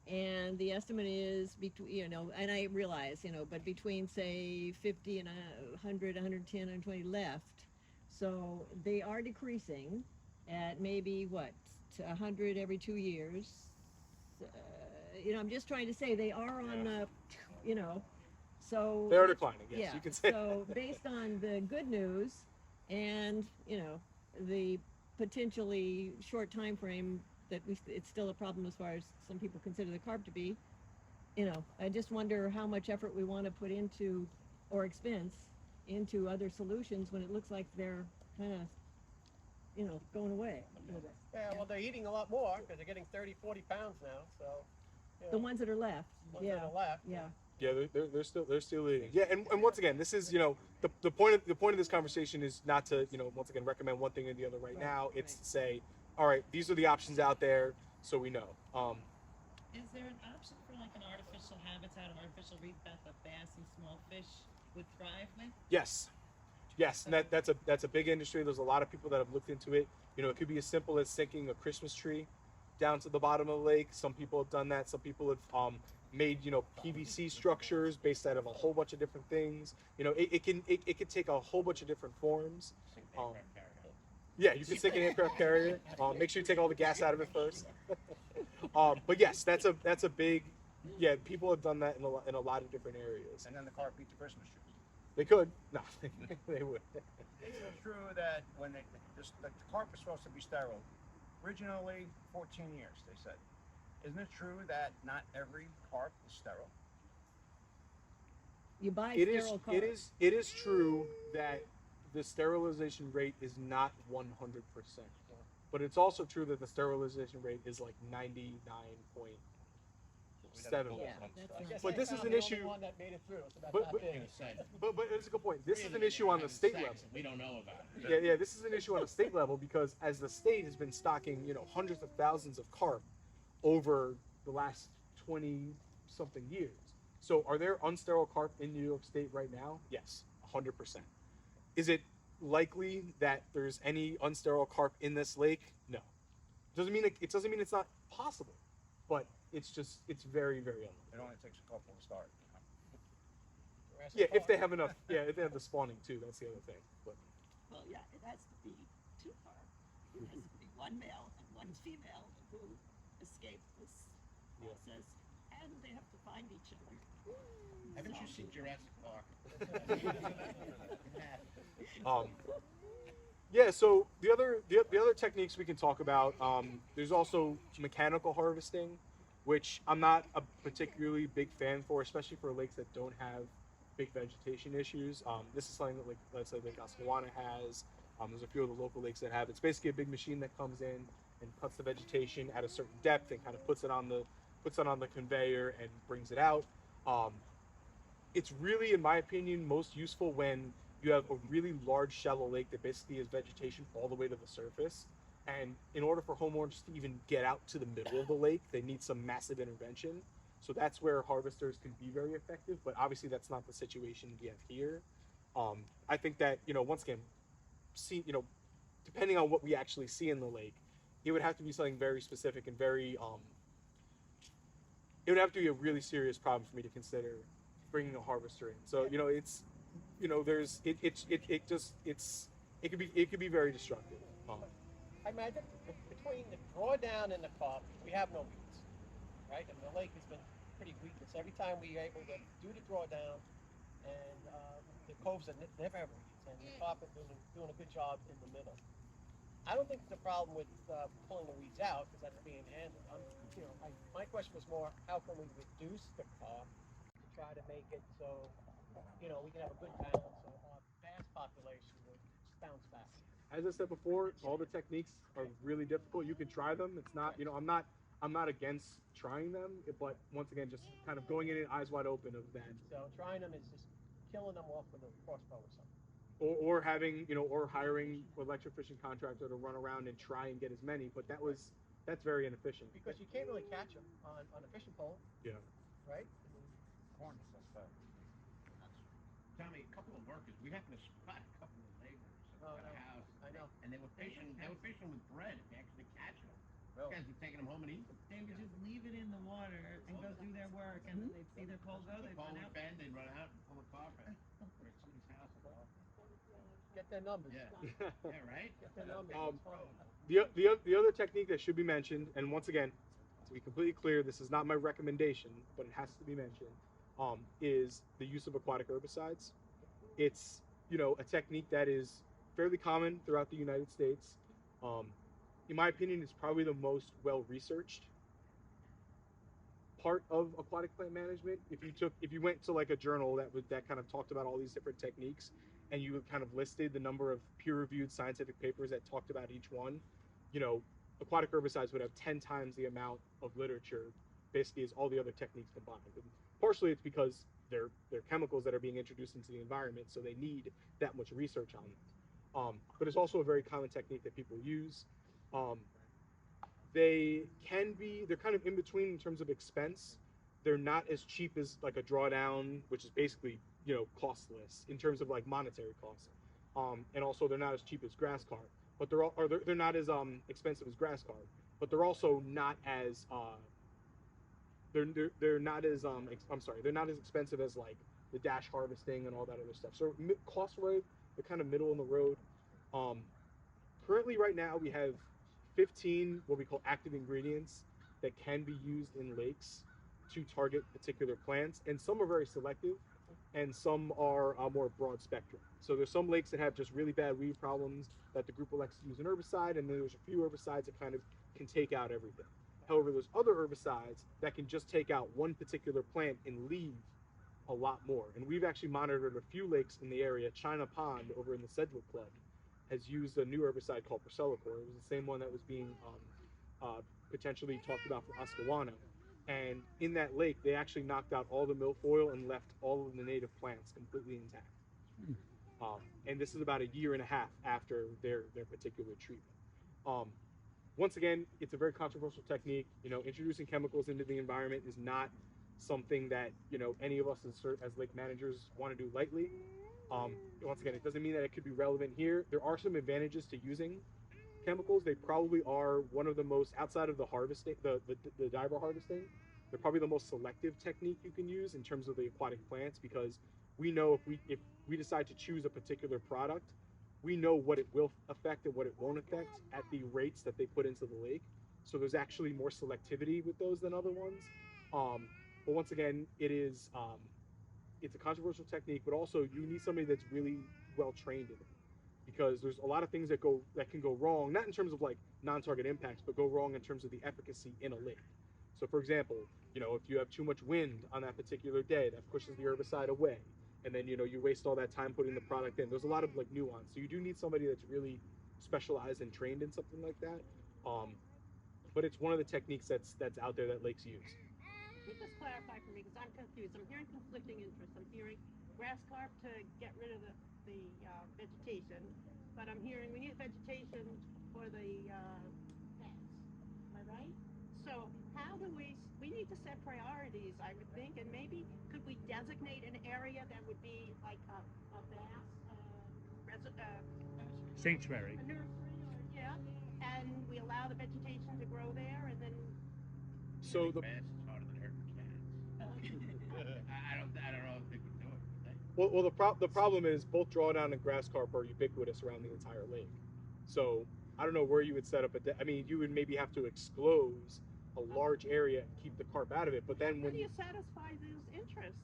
and the estimate is between, and I realize, but between say 50 and 100, 110, 120 left. So they are decreasing at maybe 100 every 2 years. I'm just trying to say they are on, so. They are declining, yes, Yeah, you can say. so based on the good news and, the potentially short time frame that it's still a problem as far as some people consider the carp to be, I just wonder how much effort we want to put into, or expense into other solutions when it looks like they're kind of, going away a little bit. Yeah, well, they're eating a lot more because they're getting 30, 40 pounds now, so. The ones that are left, ones yeah, that are left. yeah. Yeah, they're still eating. Yeah, and once again, this is the point of this conversation is not to once again recommend one thing or the other right now. It's to say, all right, these are the options out there, so we know. Is there an option for like an artificial habitat, an artificial reef that the bass and small fish would thrive with? Yes, and that's a big industry. There's a lot of people that have looked into it. It could be as simple as sinking a Christmas tree down to the bottom of the lake. Some people have done that. Some people have made PVC structures based out of a whole bunch of different things. It can take a whole bunch of different forms. Yeah, you can sink an aircraft carrier. Make sure you take all the gas out of it first. But yes, that's a big. Yeah, people have done that in a lot of different areas. And then the carp eat the Christmas tree. They could. No, they would. Is it true that when the carp is supposed to be sterile, originally 14 years, they said. Isn't it true that not every carp is sterile? You buy It is. sterile carp. It is true that the sterilization rate is not 100%, but it's also true that the sterilization rate is like 99.7%. Yeah, that's I not. guess But I this is found an the issue- only one that made it through. It's about but- that but- big. But it's a good point. This is an issue on the state level. We don't know about it. Yeah, this is an issue on the state level because as the state has been stocking, hundreds of thousands of carp over the last 20 something years. So are there unsterile carp in New York State right now? Yes, 100%. Is it likely that there's any unsterile carp in this lake? No. It doesn't mean it's not possible, but it's very, very unlikely. It only takes a couple to start. Jurassic Yeah, if Park. they have enough. Yeah, if they have the spawning too. That's the other thing. But Well, yeah, it has to be two part. It has to be one male and one female who escape this process, and they have to find each other. Haven't you seen Jurassic Park? Yeah, so the other techniques we can talk about. There's also mechanical harvesting, which I'm not a particularly big fan for, especially for lakes that don't have big vegetation issues. This is something that, like, let's say Lake Oscawana has. There's a few of the local lakes that have. It's basically a big machine that comes in and cuts the vegetation at a certain depth and kind of puts it on the conveyor and brings it out. It's really, in my opinion, most useful when you have a really large shallow lake that basically has vegetation all the way to the surface. And in order for homeowners to even get out to the middle of the lake, they need some massive intervention. So that's where harvesters can be very effective. But obviously, that's not the situation we have here. I think that, once again, depending on what we actually see in the lake, it would have to be something very specific and very it would have to be a really serious problem for me to consider bringing a harvester in. So it's there's it could be very destructive. I imagine between the drawdown and the carp, we have no weeds, right? And the lake has been pretty weedless. Every time we are able to do the drawdown, and the coves are never have weeds, and the carp are doing a good job in the middle. I don't think there's a problem with pulling the weeds out because that's being handled. My question was more, how can we reduce the carp to try to make it so we can have a good balance so our bass population will bounce back. As I said before, all the techniques are really difficult. You can try them. It's not, I'm not against trying them, but once again, just kind of going in it eyes wide open of that. So trying them is just killing them off with a crossbow or something. Or having, or hiring an electrofishing contractor to run around and try and get as many, but that's very inefficient. Because you can't really catch them on a fishing pole. Yeah. Right? Corn stuff. Tommy, a couple of workers, we happened to spot a couple of laborers at a house. I know. And they were fishing with bread if you actually catch them. Really? These guys were taking them home and eating them. They would just leave it in the water and go do their work, and then they'd see their pole go, The they'd pole run would out. bend, they'd run out and pull a carpet. Or at somebody's house. Get their numbers. Yeah. Yeah, right? Get their numbers. The other technique that should be mentioned, and once again, to be completely clear, this is not my recommendation, but it has to be mentioned, is the use of aquatic herbicides. It's a technique that is fairly common throughout the United States. In my opinion, it's probably the most well researched part of aquatic plant management. If you went to like a journal that kind of talked about all these different techniques, and you kind of listed the number of peer-reviewed scientific papers that talked about each one, aquatic herbicides would have 10 times the amount of literature, basically, as all the other techniques combined. And partially, it's because they're chemicals that are being introduced into the environment, so they need that much research on them. But it's also a very common technique that people use. They're kind of in between in terms of expense. They're not as cheap as like a drawdown, which is basically costless in terms of like monetary costs, and also they're not as cheap as grass carp, but they're not as expensive as grass carp, but they're also not as they're not as they're not as expensive as like the dash harvesting and all that other stuff. So cost wise, they're kind of middle in the road. Currently, right now, we have 15 what we call active ingredients that can be used in lakes to target particular plants, and some are very selective, and some are more broad spectrum. So there's some lakes that have just really bad weed problems that the group elects to use an herbicide, and then there's a few herbicides that kind of can take out everything. However, there's other herbicides that can just take out one particular plant and leave a lot more. And we've actually monitored a few lakes in the area. China Pond over in the Sedgwick Club has used a new herbicide called Procelicor. It was the same one that was being potentially talked about for Oscawana. And in that lake, they actually knocked out all the milfoil and left all of the native plants completely intact. And this is about a year and a half after their particular treatment. Once again, it's a very controversial technique. Introducing chemicals into the environment is not something that any of us as lake managers want to do lightly. Once again, it doesn't mean that it could be relevant here. There are some advantages to using chemicals. They probably are one of the most, outside of the harvesting, the diver harvesting, they're probably the most selective technique you can use in terms of the aquatic plants, because we know if we decide to choose a particular product, we know what it will affect and what it won't affect at the rates that they put into the lake. So there's actually more selectivity with those than other ones. But once again, it's a controversial technique, but also you need somebody that's really well trained in it, because there's a lot of things that can go wrong, not in terms of like non-target impacts, but go wrong in terms of the efficacy in a lake. So for example, if you have too much wind on that particular day, that pushes the herbicide away, and then you waste all that time putting the product in. There's a lot of like nuance, so you do need somebody that's really specialized and trained in something like that. But it's one of the techniques that's out there that lakes use. Can you just clarify for me, because I'm confused. I'm hearing conflicting interests. I'm hearing grass carp to get rid of the vegetation, but I'm hearing we need vegetation for the plants. Am I right? So how do we need to set priorities, I would think, and maybe could we designate an area that would be like a bass sanctuary. a nursery, or and we allow the vegetation to grow there, and then So the bass is harder than herding cats. I don't know if they could do it. Would they? well the problem is both drawdown and grass carp are ubiquitous around the entire lake. So I don't know where you would set up I mean, you would maybe have to exclose a large area and keep the carp out of it. But then how do you satisfy those interests?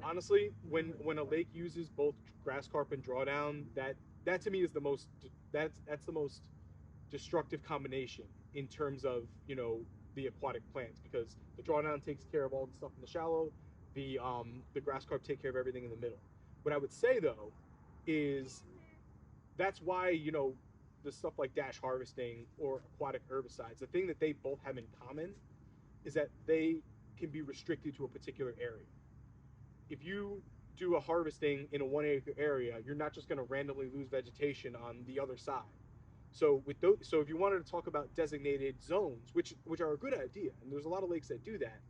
honestly, when a lake uses both grass carp and drawdown, that to me is the most that's the most destructive combination in terms of the aquatic plants, because the drawdown takes care of all the stuff in the shallow, the grass carp take care of everything in the middle. What I would say though is that's why the stuff like dash harvesting or aquatic herbicides, the thing that they both have in common is that they can be restricted to a particular area. If you do a harvesting in a 1 acre area, you're not just going to randomly lose vegetation on the other side. So if you wanted to talk about designated zones, which are a good idea, and there's a lot of lakes that do that,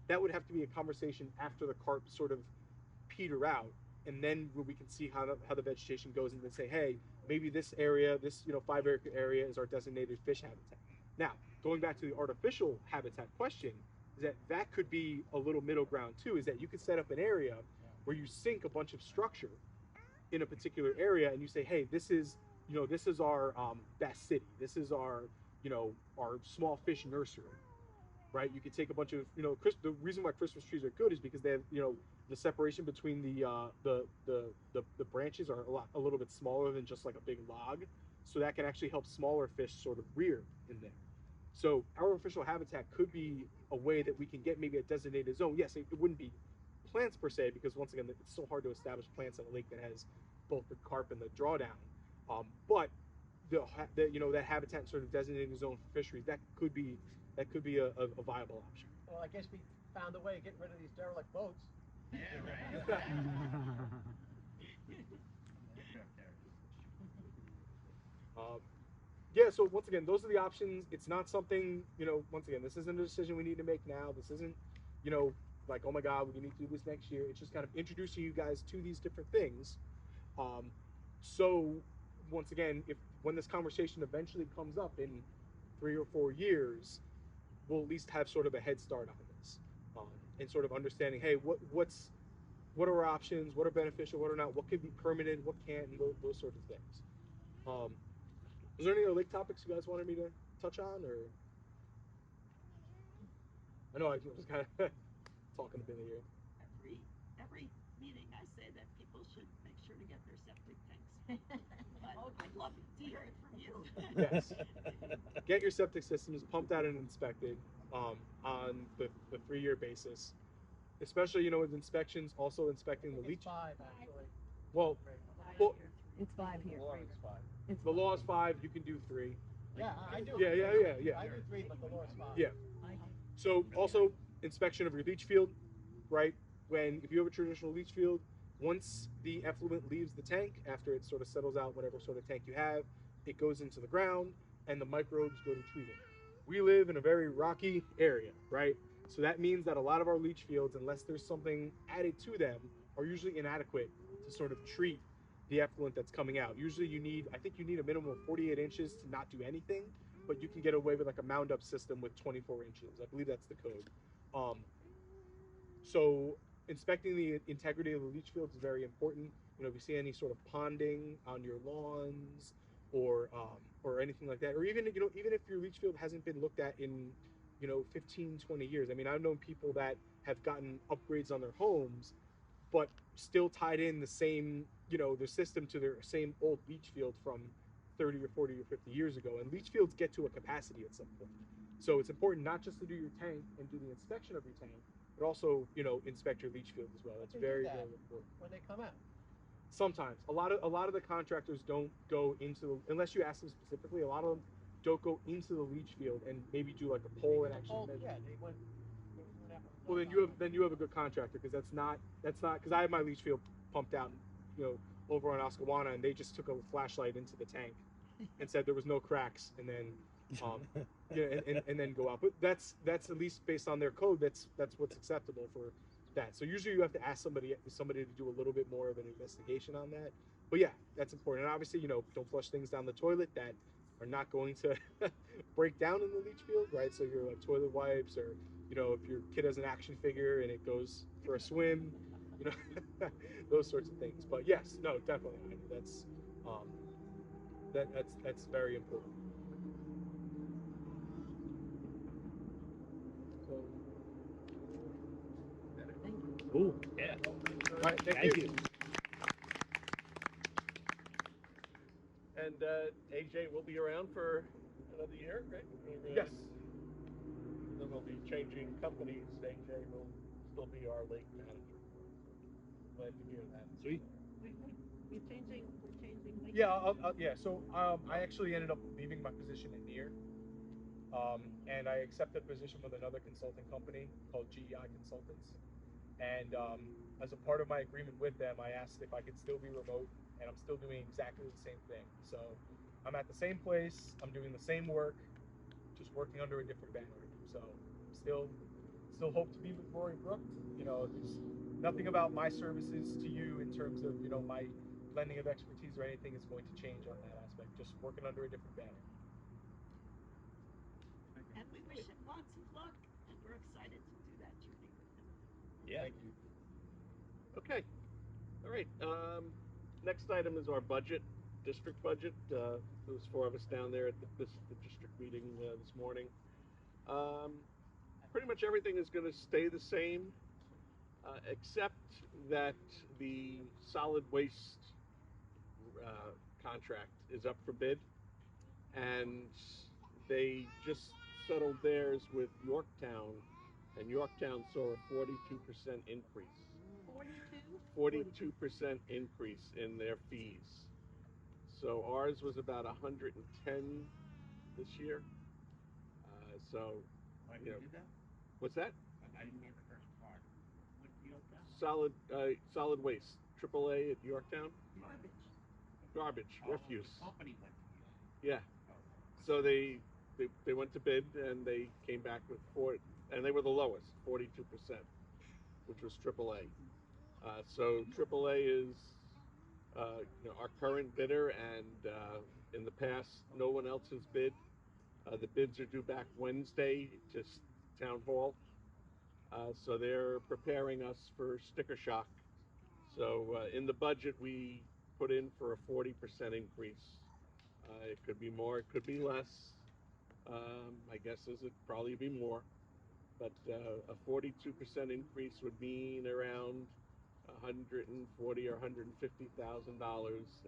that would have to be a conversation after the carp sort of peter out, and then we can see how the vegetation goes, and then say, hey, maybe this area, this 5 acre area is our designated fish habitat. Now, going back to the artificial habitat question, is that could be a little middle ground too, is that you could set up an area where you sink a bunch of structure in a particular area, and you say, hey, this is our best city, this is our our small fish nursery, right? You could take a bunch of the reason why Christmas trees are good is because they have the separation between the branches are a little bit smaller than just like a big log, so that can actually help smaller fish sort of rear in there. So our official habitat could be a way that we can get maybe a designated zone. Yes, it wouldn't be plants per se, because once again, it's so hard to establish plants in a lake that has both the carp and the drawdown. But that habitat sort of designated zone for fisheries, that could be a viable option. Well, I guess we found a way of getting rid of these derelict boats. Yeah, right. Yeah, so once again, those are the options. It's not something, once again, this isn't a decision we need to make now. This isn't, like, oh my God, we need to do this next year. It's just kind of introducing you guys to these different things. So once again, when this conversation eventually comes up in 3 or 4 years, we'll at least have sort of a head start on this, and sort of understanding, hey, what are our options, what are beneficial, what are not, what can be permitted, what can't, and those sorts of things. Is there any other lake topics you guys wanted me to touch on, or? I know I was kind of talking a bit here. Every meeting I say that people should make sure to get their septic tanks. But I'd love to hear it from you. Yes. Get your septic systems pumped out and inspected on the 3-year basis. Especially, with inspections, also inspecting the leach. 5, actually. Well, It's 5 here. the law is 5. You can do 3. Yeah, I do. Yeah. I do 3, but the law is 5. Yeah. So also inspection of your leach field, right? If you have a traditional leach field, once the effluent leaves the tank, after it sort of settles out, whatever sort of tank you have, it goes into the ground and the microbes go to treat it. We live in a very rocky area, right? So that means that a lot of our leach fields, unless there's something added to them, are usually inadequate to sort of treat the effluent that's coming out. Usually I think you need a minimum of 48 inches to not do anything, but you can get away with like a mound up system with 24 inches. I believe that's the code. So inspecting the integrity of the leach fields is very important. You know, if you see any sort of ponding on your lawns or anything like that, or even, you know, even if your leach field hasn't been looked at in, you know, 15, 20 years. I mean, I've known people that have gotten upgrades on their homes, but still tied in the same, you know, the system to their same old leach field from 30 or 40 or 50 years ago. And leach fields get to a capacity at some point. So it's important not just to do your tank and do the inspection of your tank, but also, you know, inspect your leach field as well. It's They do very, that very important. when they come out. Sometimes a lot of the contractors don't go into, unless you ask them specifically. A lot of them don't go into the leach field and maybe do like a pole and actually measure. Yeah, they went out. Well, then you have a good contractor, because that's not because I have my leach field pumped out, you know, over on Oscawana, and they just took a flashlight into the tank and said there was no cracks, and then yeah, and then go out. But that's at least based on their code. That's what's acceptable for that. So usually you have to ask somebody to do a little bit more of an investigation on that. But yeah, that's important. And obviously, you know, don't flush things down the toilet that are not going to break down in the leach field, right? So your like toilet wipes, or, you know, if your kid has an action figure and it goes for a swim, you know, those sorts of things. But yes, no, definitely, that's that's very important. So, Ooh, yeah. all right, thank you. And AJ will be around for another year, right? Or, Yes. Then we'll be changing companies. AJ will still be our lake manager. Glad to hear that. Sweet. We're changing. Lake Yeah, yeah. So I actually ended up leaving my position at NEAR, and I accepted a position with another consulting company called GEI Consultants. And as a part of my agreement with them, I asked if I could still be remote, and I'm still doing exactly the same thing. So I'm at the same place, I'm doing the same work, just working under a different banner. So still hope to be with Rory Brook. You know, there's nothing about my services to you in terms of, you know, my blending of expertise or anything is going to change on that aspect. Just working under a different banner. And we wish him lots of luck, and we're excited to do that journey with him. Yeah. Thank you. Okay. All right. Next item is our budget, district budget. There's four of us down there at the district meeting this morning. Pretty much everything is going to stay the same, except that the solid waste contract is up for bid, and they just settled theirs with Yorktown, and Yorktown saw a 42% increase. 42% increase in their fees. So ours was about 110 this year. So, you know, did that? what's that? I didn't hear the first part. What deal that? Solid waste, AAA at Yorktown. Garbage, Oh, refuse. the company went to you. Yeah. So they went to bid, and they came back with and they were the lowest, 42%, which was AAA. So AAA is you know, our current bidder, and in the past, no one else has bid. The bids are due back Wednesday to Town Hall. So they're preparing us for sticker shock. So in the budget, we put in for a 40% increase. It could be more, it could be less. My guess is it'd probably be more. But a 42% increase would mean around $140,000 or $150,000,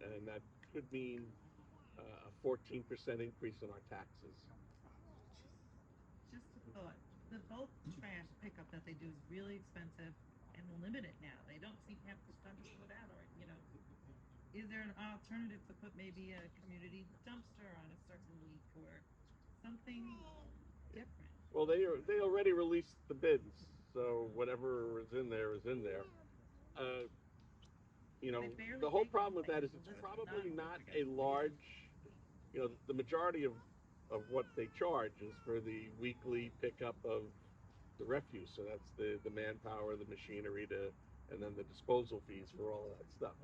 and that could mean a 14% increase in our taxes. Just a thought. The bulk trash pickup that they do is really expensive and limited now. They don't seem to have the stuff to put out, or, you know, is there an alternative to put maybe a community dumpster on a certain week or something different? Well, they already released the bids, so whatever is in there is in there. You know, the whole problem with that is it's probably not a large, you know, the majority of what they charge is for the weekly pickup of the refuse. So that's the manpower, the machinery and then the disposal fees for all of that stuff.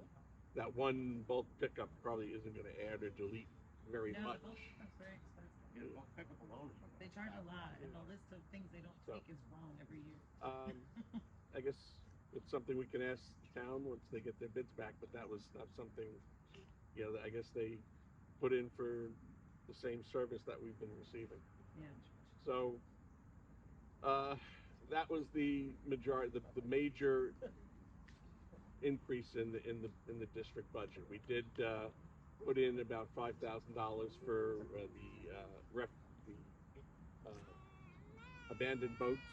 That one bulk pickup probably isn't going to add or delete very much. The bulk pickup's very expensive. Yeah, the bulk pickup alone is They charge a lot, and the list of things they don't take is wrong every year. I guess it's something we can ask the town once they get their bids back, but that was not something, you know, that I guess they put in for the same service that we've been receiving. Yeah. So, that was the major increase in the district budget. We did put in about $5,000 for the abandoned boats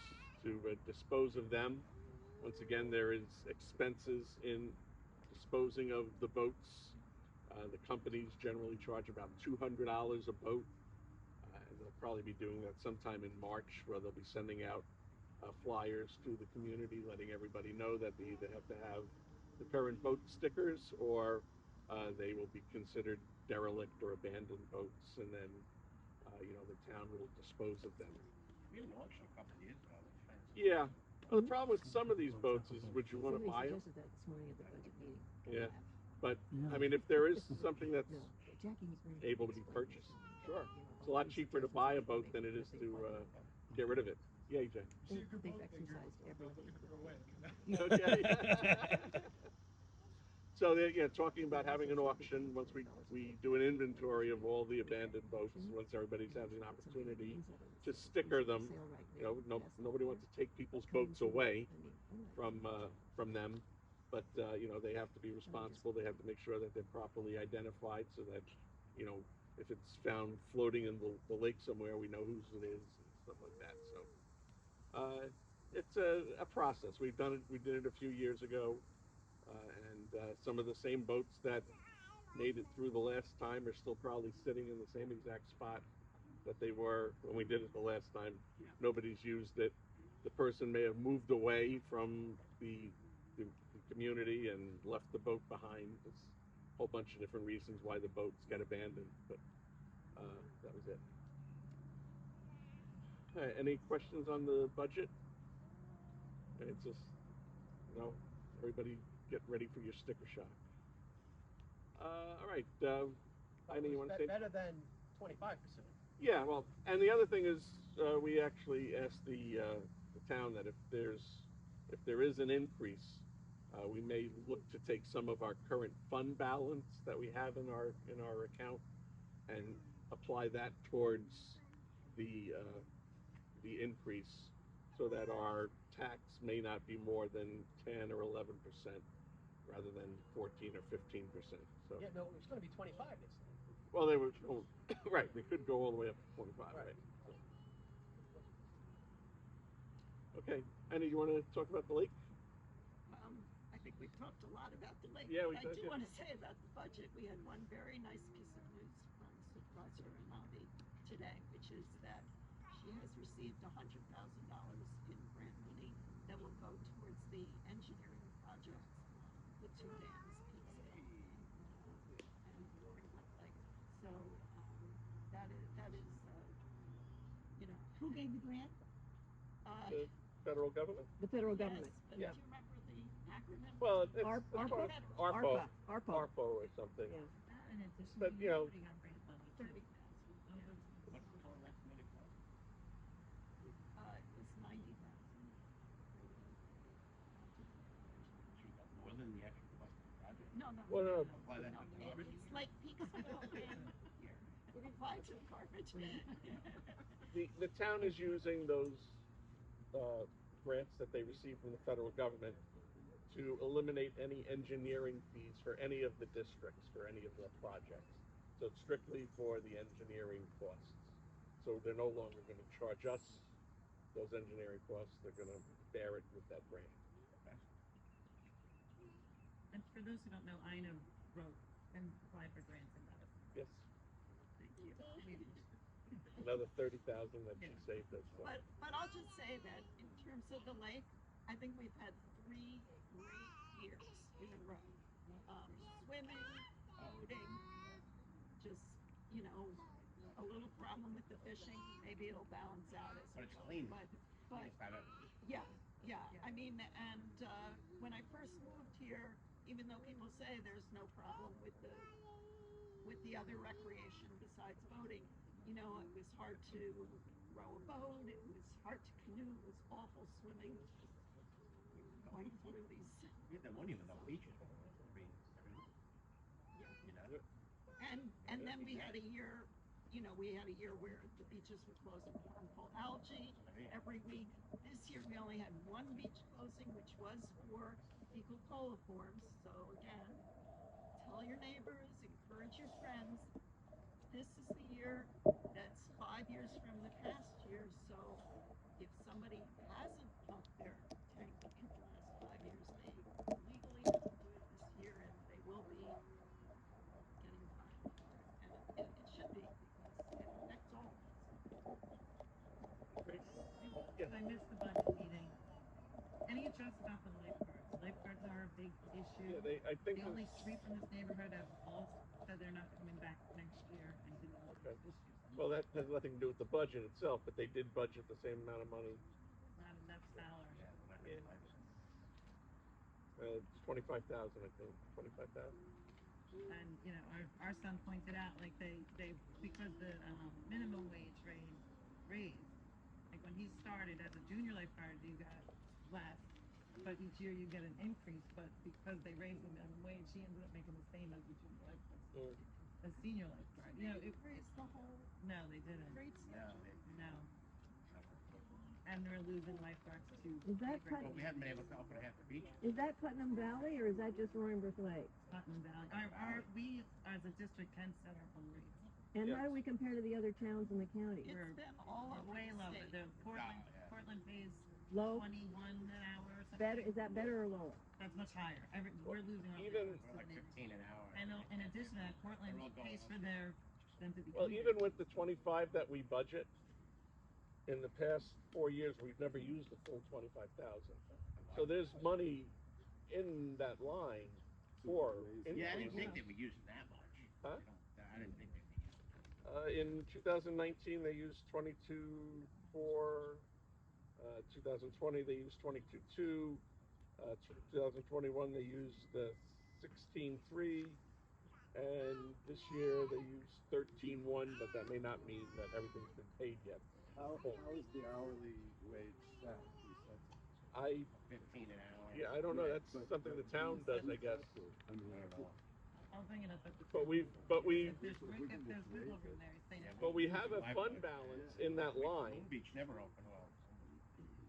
to dispose of them. Once again, there is expenses in disposing of the boats. The companies generally charge about $200 a boat, and they'll probably be doing that sometime in March, where they'll be sending out flyers to the community, letting everybody know that they either have to have the current boat stickers, or they will be considered derelict or abandoned boats, and then the town will dispose of them. We had an auction a couple of years ago. Yeah. Well, the problem with some of these boats is, would you want to buy them? Suggested that this morning at the budget meeting. Yeah. But I mean, if there is something that's able to be purchased, sure. It's a lot cheaper to buy a boat than it is to get rid of it. Yeah, AJ. They've exercised everything. Okay. So talking about having an auction once we do an inventory of all the abandoned boats, once everybody's had an opportunity to sticker them. Nobody wants to take people's boats away from them, but they have to be responsible. They have to make sure that they're properly identified, so that if it's found floating in the lake somewhere, we know whose it is and stuff like that. So it's a process. We did it a few years ago. And some of the same boats that made it through the last time are still probably sitting in the same exact spot that they were when we did it the last time. Nobody's used it. The person may have moved away from the community and left the boat behind. There's a whole bunch of different reasons why the boats get abandoned, but that was it. All right, any questions on the budget? It's just, everybody get ready for your sticker shock. All right. I know you want to say better than 25%. Yeah, well, and the other thing is, we actually asked the town that if there is an increase, we may look to take some of our current fund balance that we have in our account and apply that towards the increase, so that our tax may not be more than 10 or 11%, rather than 14 or 15%. So Yeah, no, it was going to be 25 this time. well, they were right. They could go all the way up to 25, right? So. Okay, Annie, you want to talk about the lake? I think we've talked a lot about the lake. Yeah, we but I did, do yeah. want to say about the budget. We had one very nice piece of news from Supervisor Amavi today, which is that she has received $100,000 in grant money that will go towards the engineering project, the two dams, Peekskill and Roaring Brook Lake. So that is Who gave the grant? The federal government? The federal government. Yes, but Yeah. do you remember the acronym? Well, it's ARPA. ARPA or something. Yeah. But What's the total estimated cost? It was 90,000. More than the actual cost of the project? No. Well, no. Apply that to the garbage? It's like Peekskill and here. Apply to the garbage. The town is using those grants that they receive from the federal government to eliminate any engineering fees for any of the districts, for any of the projects. So it's strictly for the engineering costs. So they're no longer going to charge us those engineering costs. They're going to bear it with that grant. And for those who don't know, Ina wrote and applied for grants in Madison. Yes. Thank you. Another 30,000 that she saved us. So. But I'll just say that in terms of the lake, I think we've had 3 great years in a row. Swimming, boating, just, a little problem with the fishing. Maybe it'll balance out as But we it's go. clean. But It's not a- yeah. I mean, and when I first moved here, even though people say there's no problem with the other recreation besides boating, it was hard to row a boat. It was hard to canoe. It was awful swimming. We were going really, Yeah, there wasn't even no beaches. You know? and then we had a year, we had a year where the beaches were closed for harmful algae every week. This year we only had one beach closing, which was for fecal coliforms. So again, tell your neighbors, encourage your friends. This is the year that's 5 years from the past year. So if somebody hasn't pumped their tank in the last 5 years, they legally have to do it this year, and they will be getting fined for it. And it should be, because it affects all of us. I missed the budget meeting. Any address about the lifeguards? Lifeguards are a big issue. Yeah, I think The only there's- three from this neighborhood have all said they're not coming back next year and didn't want Okay. this year. Well, that has nothing to do with the budget itself, but they did budget the same amount of money. Not enough salary. It's 25,000, I think. 25,000. And our son pointed out, like they because the minimum wage raised. Like when he started as a junior lifeguard, you got less, but each year you get an increase. But because they raised the minimum wage, he ended up making the same as the junior lifeguard, a senior lifeguard. It raised the whole No, they didn't. rate No, schedule. No. And they're losing lifeguards to Is that pay grade. Well, we haven't been able to open half the beaches. Is that Putnam Valley or is that just Roaringbrook Lake? Putnam Valley. We as a district can set our own rates. And Yes. how do we compare to the other towns in the county? It's been all over Way the lower. state. The Portland Oh, yeah. Portland pays Low? 21 an hour or something. Better? Is that better or lower? That's much higher. We're losing our Even- We're like 15 an hour. And in addition to that, Portland They're all going pays up. for them to be Well, heated. even with the 25 that we budget, in the past 4 years, we've never used the full 25,000. So there's money in that line for increase. Yeah, I didn't think they were using that much. Huh? I didn't think they'd be using. In 2019, they used 22.4. 2020, they used 22.2. 2021, they used 16.3. And this year, they used 13.1, but that may not mean that everything's been paid yet. How is the hourly wage set? Who sets it? I 15 an hour. Yeah, I don't know. That's But- something but the town who does, I sets guess. it? I mean, I don't know. I'm thinking it's at the But we if there's wiggle room there, he's saying. Yeah, but we have a Lifeguard. fund balance in that line. Moon Beach never opened well.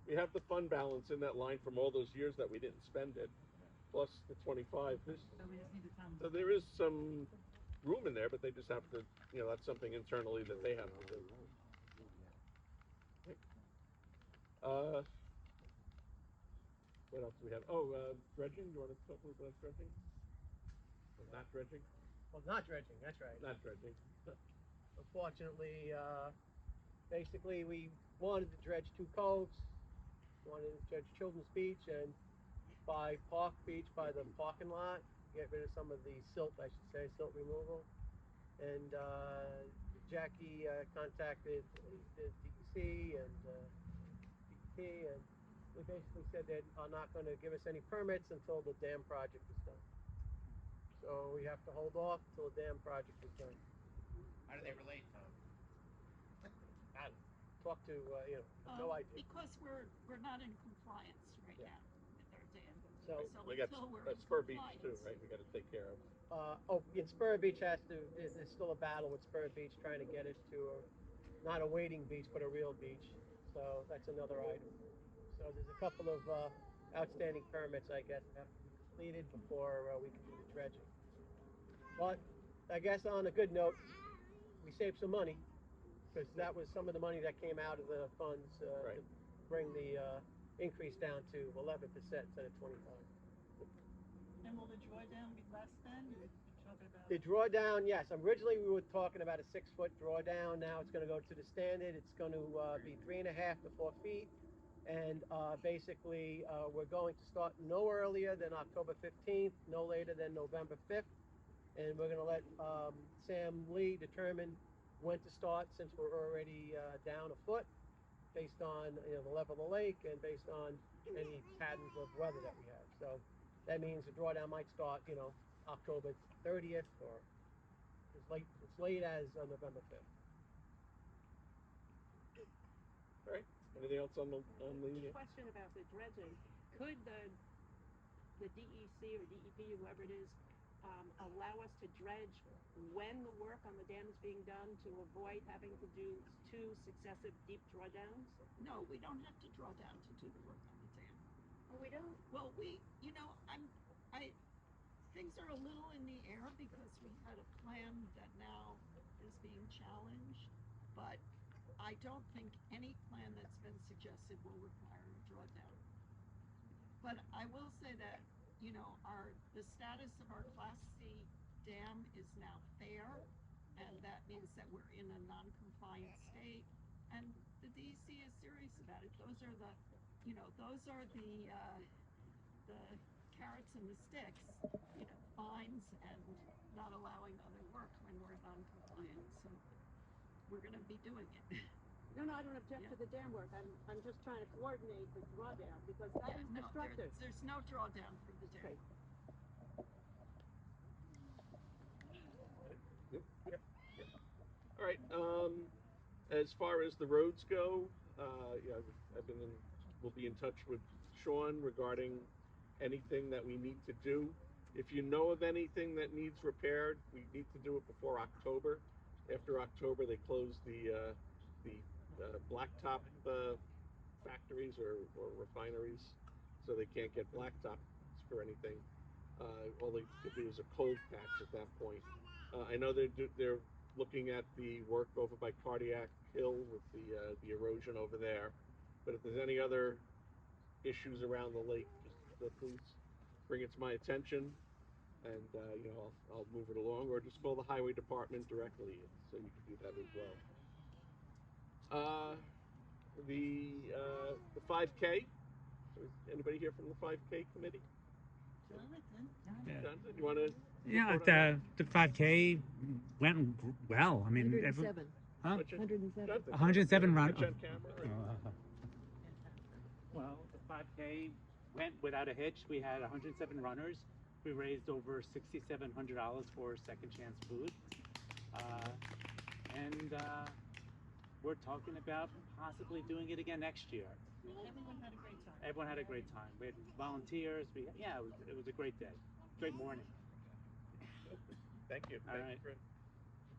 We have the fund balance in that line from all those years that we didn't spend it, plus the 25 this. So we just need to tell them. So there is some room in there, but they just have to, that's something internally that they have to do. What else do we have? Oh, dredging. You want to talk a little bit about dredging? Or not dredging? Well, not dredging, that's right. Not dredging. Unfortunately, basically, we wanted to dredge two coves, wanted to dredge Children's Beach and by Park Beach, by the parking lot, get rid of some of the silt, I should say, silt removal. And Jackie contacted the DEC and DEP, and they basically said they are not going to give us any permits until the dam project is done. So we have to hold off until the dam project is done. How do they relate, Tom? I talk to, no idea. Because we're not in compliance right Yeah. now with our dam. So We got until we're in Spur Beach too, compliance- right? We got to take care of. In Spur Beach there's still a battle with Spur Beach trying to get us to not a waiting beach, but a real beach. So that's another item. So there's a couple of outstanding permits, I guess, that have to be completed before we can do the dredging. But I guess on a good note, we saved some money because that was some of the money that came out of the funds Right. to bring the increase down to 11% instead of 25%. And will the drawdown be less then? You're talking about. The drawdown, yes. Originally, we were talking about a 6-foot drawdown. Now it's going to go to the standard. It's going to be 3.5 to 4 feet. And basically, we're going to start no earlier than October 15th, no later than November 5th. And we're going to let Sam Lee determine when to start, since we're already down a foot, based on the level of the lake and based on any patterns of weather that we have. So that means the drawdown might start, October 30th or as late as November 5th. All right. Anything else on the? Question about the dredging. Could the the DEC or DEP, whoever it is, allow us to dredge when the work on the dam is being done to avoid having to do 2 successive deep drawdowns? No, we don't have to draw down to do the work on the dam. Oh, we don't? Well, things are a little in the air because we had a plan that now is being challenged, but I don't think any plan that's been suggested will require a drawdown. But I will say that, the status of our Class C dam is now fair, and that means that we're in a non-compliant state, and the DEC is serious about it. Those are the carrots and the sticks, fines and not allowing other work when we're non-compliant. So we're going to be doing it. No, I don't object to the dam work. I'm just trying to coordinate the drawdown because that is destructive. There's no drawdown for the dam. Okay. All right. As far as the roads go, we'll be in touch with Sean regarding anything that we need to do. If you know of anything that needs repaired, we need to do it before October. After October, they close the blacktop factories or refineries, so they can't get blacktop for anything. All they could do is a cold patch at that point. I know they're looking at the work over by Cardiac Hill with the erosion over there. But if there's any other issues around the lake, just please bring it to my attention, and I'll move it along, or just call the highway department directly, so you can do that as well. The 5K. Is anybody here from the 5K committee? Jonathan, you want to? Yeah, the 5K went well. I mean, 107. Huh? 107. 107 run. Catch on camera. Well, the 5K went without a hitch. We had 107 runners. We raised over $6,700 for Second Chance Food, and we're talking about possibly doing it again next year. Everyone had a great time. Everyone had a great time. We had volunteers. It was a great day, great morning. Thank you. All right.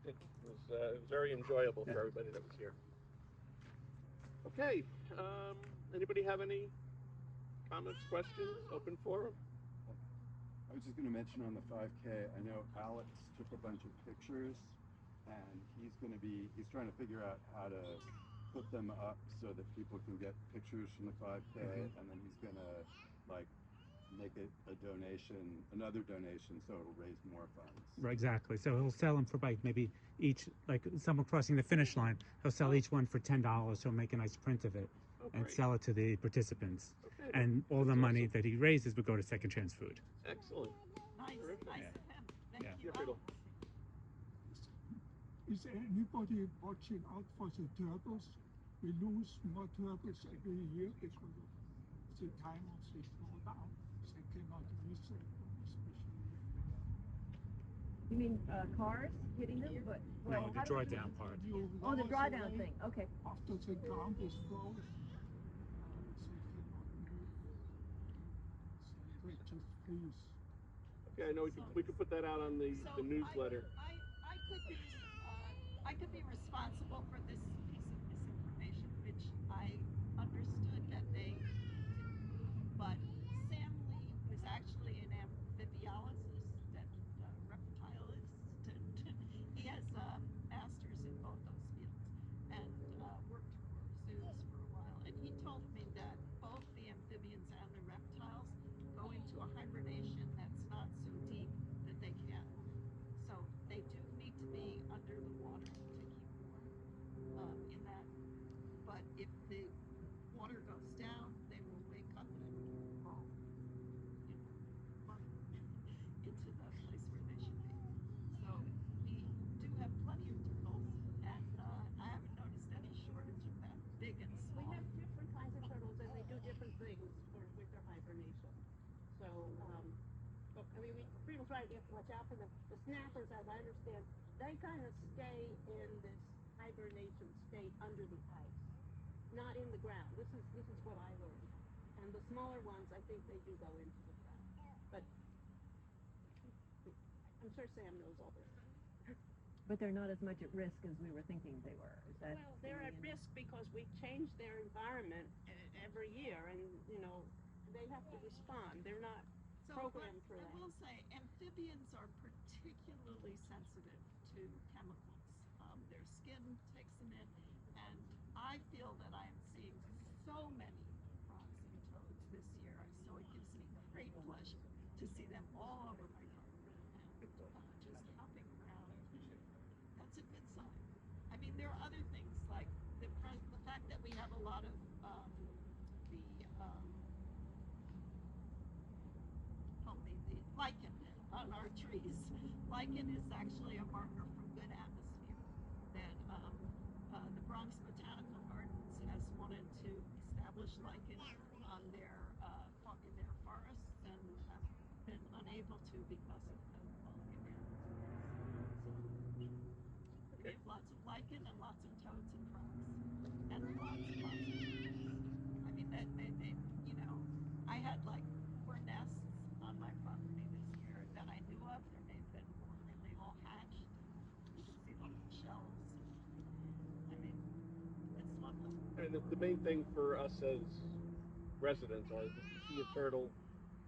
It was very enjoyable for everybody that was here. Okay. Anybody have any comments, questions? Open forum. I was just going to mention on the 5K, I know Alex took a bunch of pictures, and he's trying to figure out how to put them up so that people can get pictures from the 5K, and then he's going to make it another donation, so it'll raise more funds. Right, exactly. So he'll sell them for maybe each, someone crossing the finish line, he'll sell each one for $10. He'll make a nice print of it and sell it to the participants. Okay. And all the money that he raises would go to Second Chance Food. Excellent. Nice of him. Thank you. Is anybody watching out for the turtles? We lose more turtles every year because of the time of the slowdown. They cannot reset them, especially when they You mean cars hitting them? But No, the drawdown part. Oh, the drawdown thing. Okay. after the ground is frozen, they cannot move. So they just freeze. Okay, I know we could put that out on the newsletter. I could be responsible for this piece of misinformation, which I understood that they didn't. But Sam Lee was actually an amphibiologist and reptilist, and he has a master's in both those fields, and worked for zoos for a while. And he told me that both the amphibians and the reptiles go into a hibernation that's not so deep that they can't move. So they do need to be under the water to keep warm in that. But if the water goes down, they will wake up and fall, plummet into the place where they should be. So we do have plenty of turtles, and I haven't noticed any shortage of them, big and small. We have different kinds of turtles, and they do different things for winter hibernation. So, we pretty much you have to watch out for them. The snappers, as I understand, they kind of stay in this hibernation state under the ice, not in the ground. This is what I learned. And the smaller ones, I think they do go into the ground. but I'm sure Sam knows all this. But they're not as much at risk as we were thinking they were. Is that? Well, they're at risk because we change their environment every year, and they have to respond. They're not programmed for that. I will say, amphibians are particularly sensitive to chemicals. Their skin takes them in, and I feel that I am seeing so many frogs and toads this year, so it gives me great pleasure to see them all over my property and just hopping around. That's a good sign. I mean, there are other things like the fact that we have a lot of the the lichen on our trees. Lichen is actually a marker for good atmosphere. That the Bronx Botanical Gardens has wanted to establish lichen on their in their forests and have been unable to because of the quality of air. So we have lots of lichen and lots of toads and frogs and lots of trees. I mean, I had like 4 nests on my property this year that I knew of. There may have been more, and they all hatched. You can see all the shells. I mean, it's lovely. And the main thing for us as residents are if you see a turtle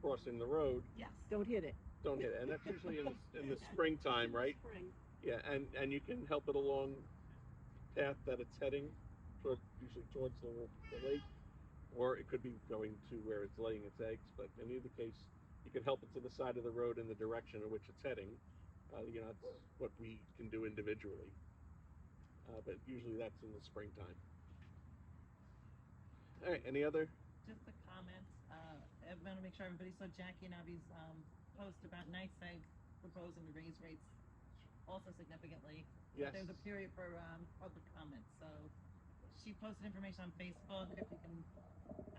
crossing the road, Yes. Don't hit it. don't hit it. And that's usually in the springtime, right? Spring. Yeah, and you can help it along the path that it's heading, usually towards the lake, or it could be going to where it's laying its eggs. But in either case, you can help it to the side of the road in the direction in which it's heading. That's what we can do individually. But usually that's in the springtime. All right, any other? Just the comments. I want to make sure everybody saw Jackie and Abby's post about NYSEG proposing to raise rates also significantly. Yes. There's a period for public comments. So she posted information on Facebook. If you can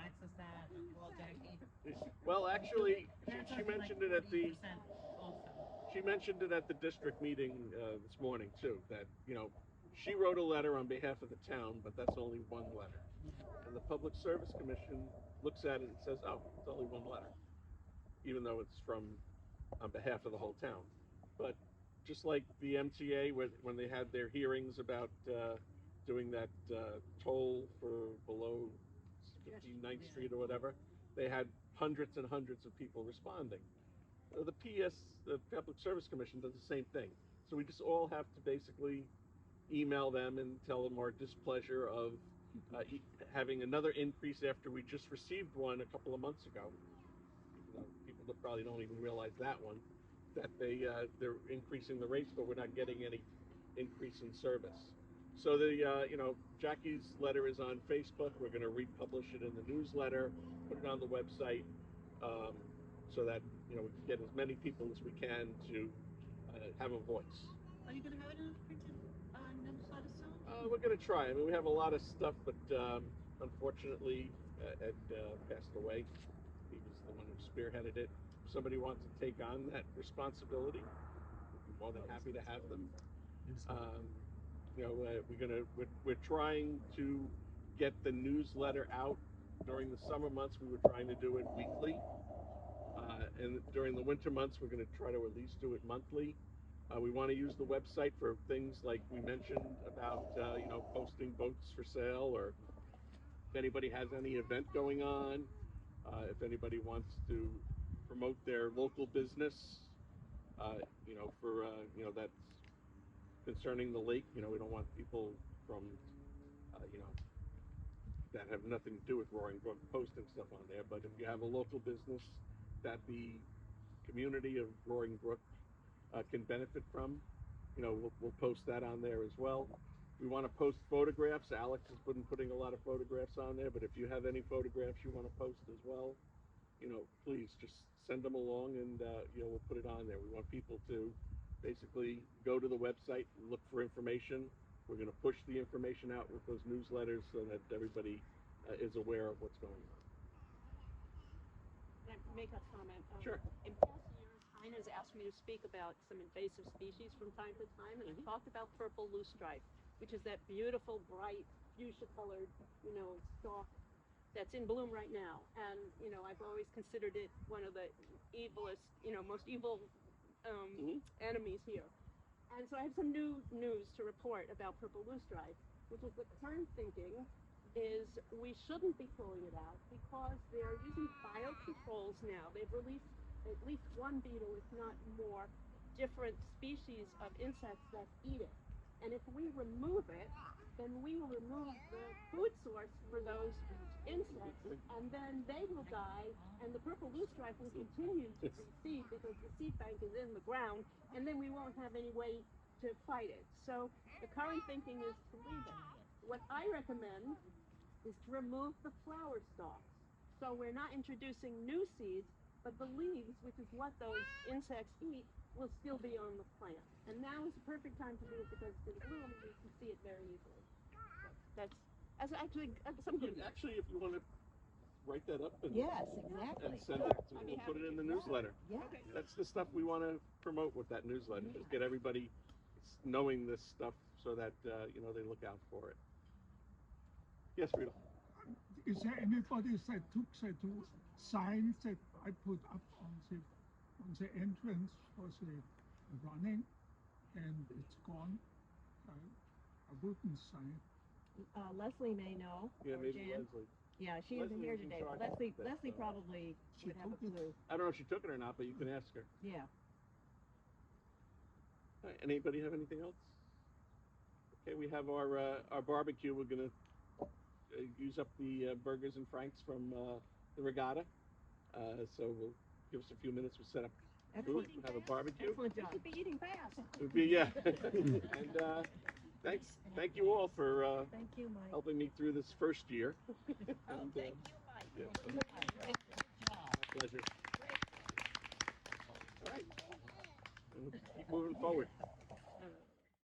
access that, call Jackie. Well, actually, They're she talking mentioned like it at the 40% also. she mentioned it at the district meeting this morning too. That she wrote a letter on behalf of the town, but that's only one letter. And the Public Service Commission looks at it and says, "Oh, it's only one letter," even though it's on behalf of the whole town. But just like the MTA, when they had their hearings about doing that toll for below 59th Street or whatever, they had hundreds and hundreds of people responding. The Public Service Commission, does the same thing. So we just all have to basically email them and tell them our displeasure of having another increase after we just received one a couple of months ago. People that probably don't even realize that one, that they're increasing the rates, but we're not getting any increase in service. So Jackie's letter is on Facebook. We're going to republish it in the newsletter, put it on the website, so that we can get as many people as we can to have a voice. Are you going to have it in a printed newsletter soon? We're going to try. I mean, we have a lot of stuff, but unfortunately, Ed passed away. He was the one who spearheaded it. If somebody wants to take on that responsibility, we'd be more than happy to have them. We're trying to get the newsletter out during the summer months. We were trying to do it weekly, and during the winter months, we're going to try to at least do it monthly. We want to use the website for things like we mentioned about posting boats for sale, or if anybody has any event going on, if anybody wants to promote their local business, that's concerning the lake. We don't want people from that have nothing to do with Roaring Brook posting stuff on there. But if you have a local business that the community of Roaring Brook can benefit from, we'll post that on there as well. We want to post photographs. Alex has been putting a lot of photographs on there, but if you have any photographs you want to post as well, please just send them along, and we'll put it on there. We want people to basically go to the website and look for information. We're going to push the information out with those newsletters so that everybody is aware of what's going on. Can I make a comment? Sure. In past years, Hein has asked me to speak about some invasive species from time to time, and I talked about purple loosestrife, which is that beautiful, bright, fuchsia-colored, stalk that's in bloom right now. And, you know, I've always considered it one of the evilest, you know, most evil enemies here. And so I have some new news to report about purple loosestrife, which is the current thinking is we shouldn't be pulling it out because they're using biocontrols now. They've released at least one beetle, if not more, different species of insects that eat it. And if we remove it, then we will remove the food source for those insects, and then they will die, and the purple loosestrife will continue to reseed because the seed bank is in the ground, and then we won't have any way to fight it. So the current thinking is to leave it. What I recommend is to remove the flower stalks. So we're not introducing new seeds, but the leaves, which is what those insects eat, will still be on the plant. And now is the perfect time to do it because it's in bloom and you can see it very easily. That's actually something. Actually, if you want to write that up and, Yes, exactly. and send it, we'll put it in the newsletter. Yeah. That's the stuff we want to promote with that newsletter. Just get everybody knowing this stuff so that you know, they look out for it. Yes, Rita. Is there anybody that took the signs that I put up on the entrance for the running, and it's gone? A wooden sign. Leslie may know. Yeah, or maybe Jan. Leslie. Yeah, she isn't Leslie here was in today. charge But of Leslie, that, Leslie so. probably would have a clue. I don't know if she took it or not, but you can ask her. Yeah. All right, anybody have anything else? Okay, we have our barbecue. We're gonna use up the burgers and franks from the regatta. So we'll give us a few minutes. We'll set up food, have a barbecue. Excellent job. Should be eating fast. It would be, yeah. And thank you all for Thank you, Mike. helping me through this first year. Oh, And, thank you, Mike. yeah. Good job. My pleasure. All right. And we'll keep moving forward.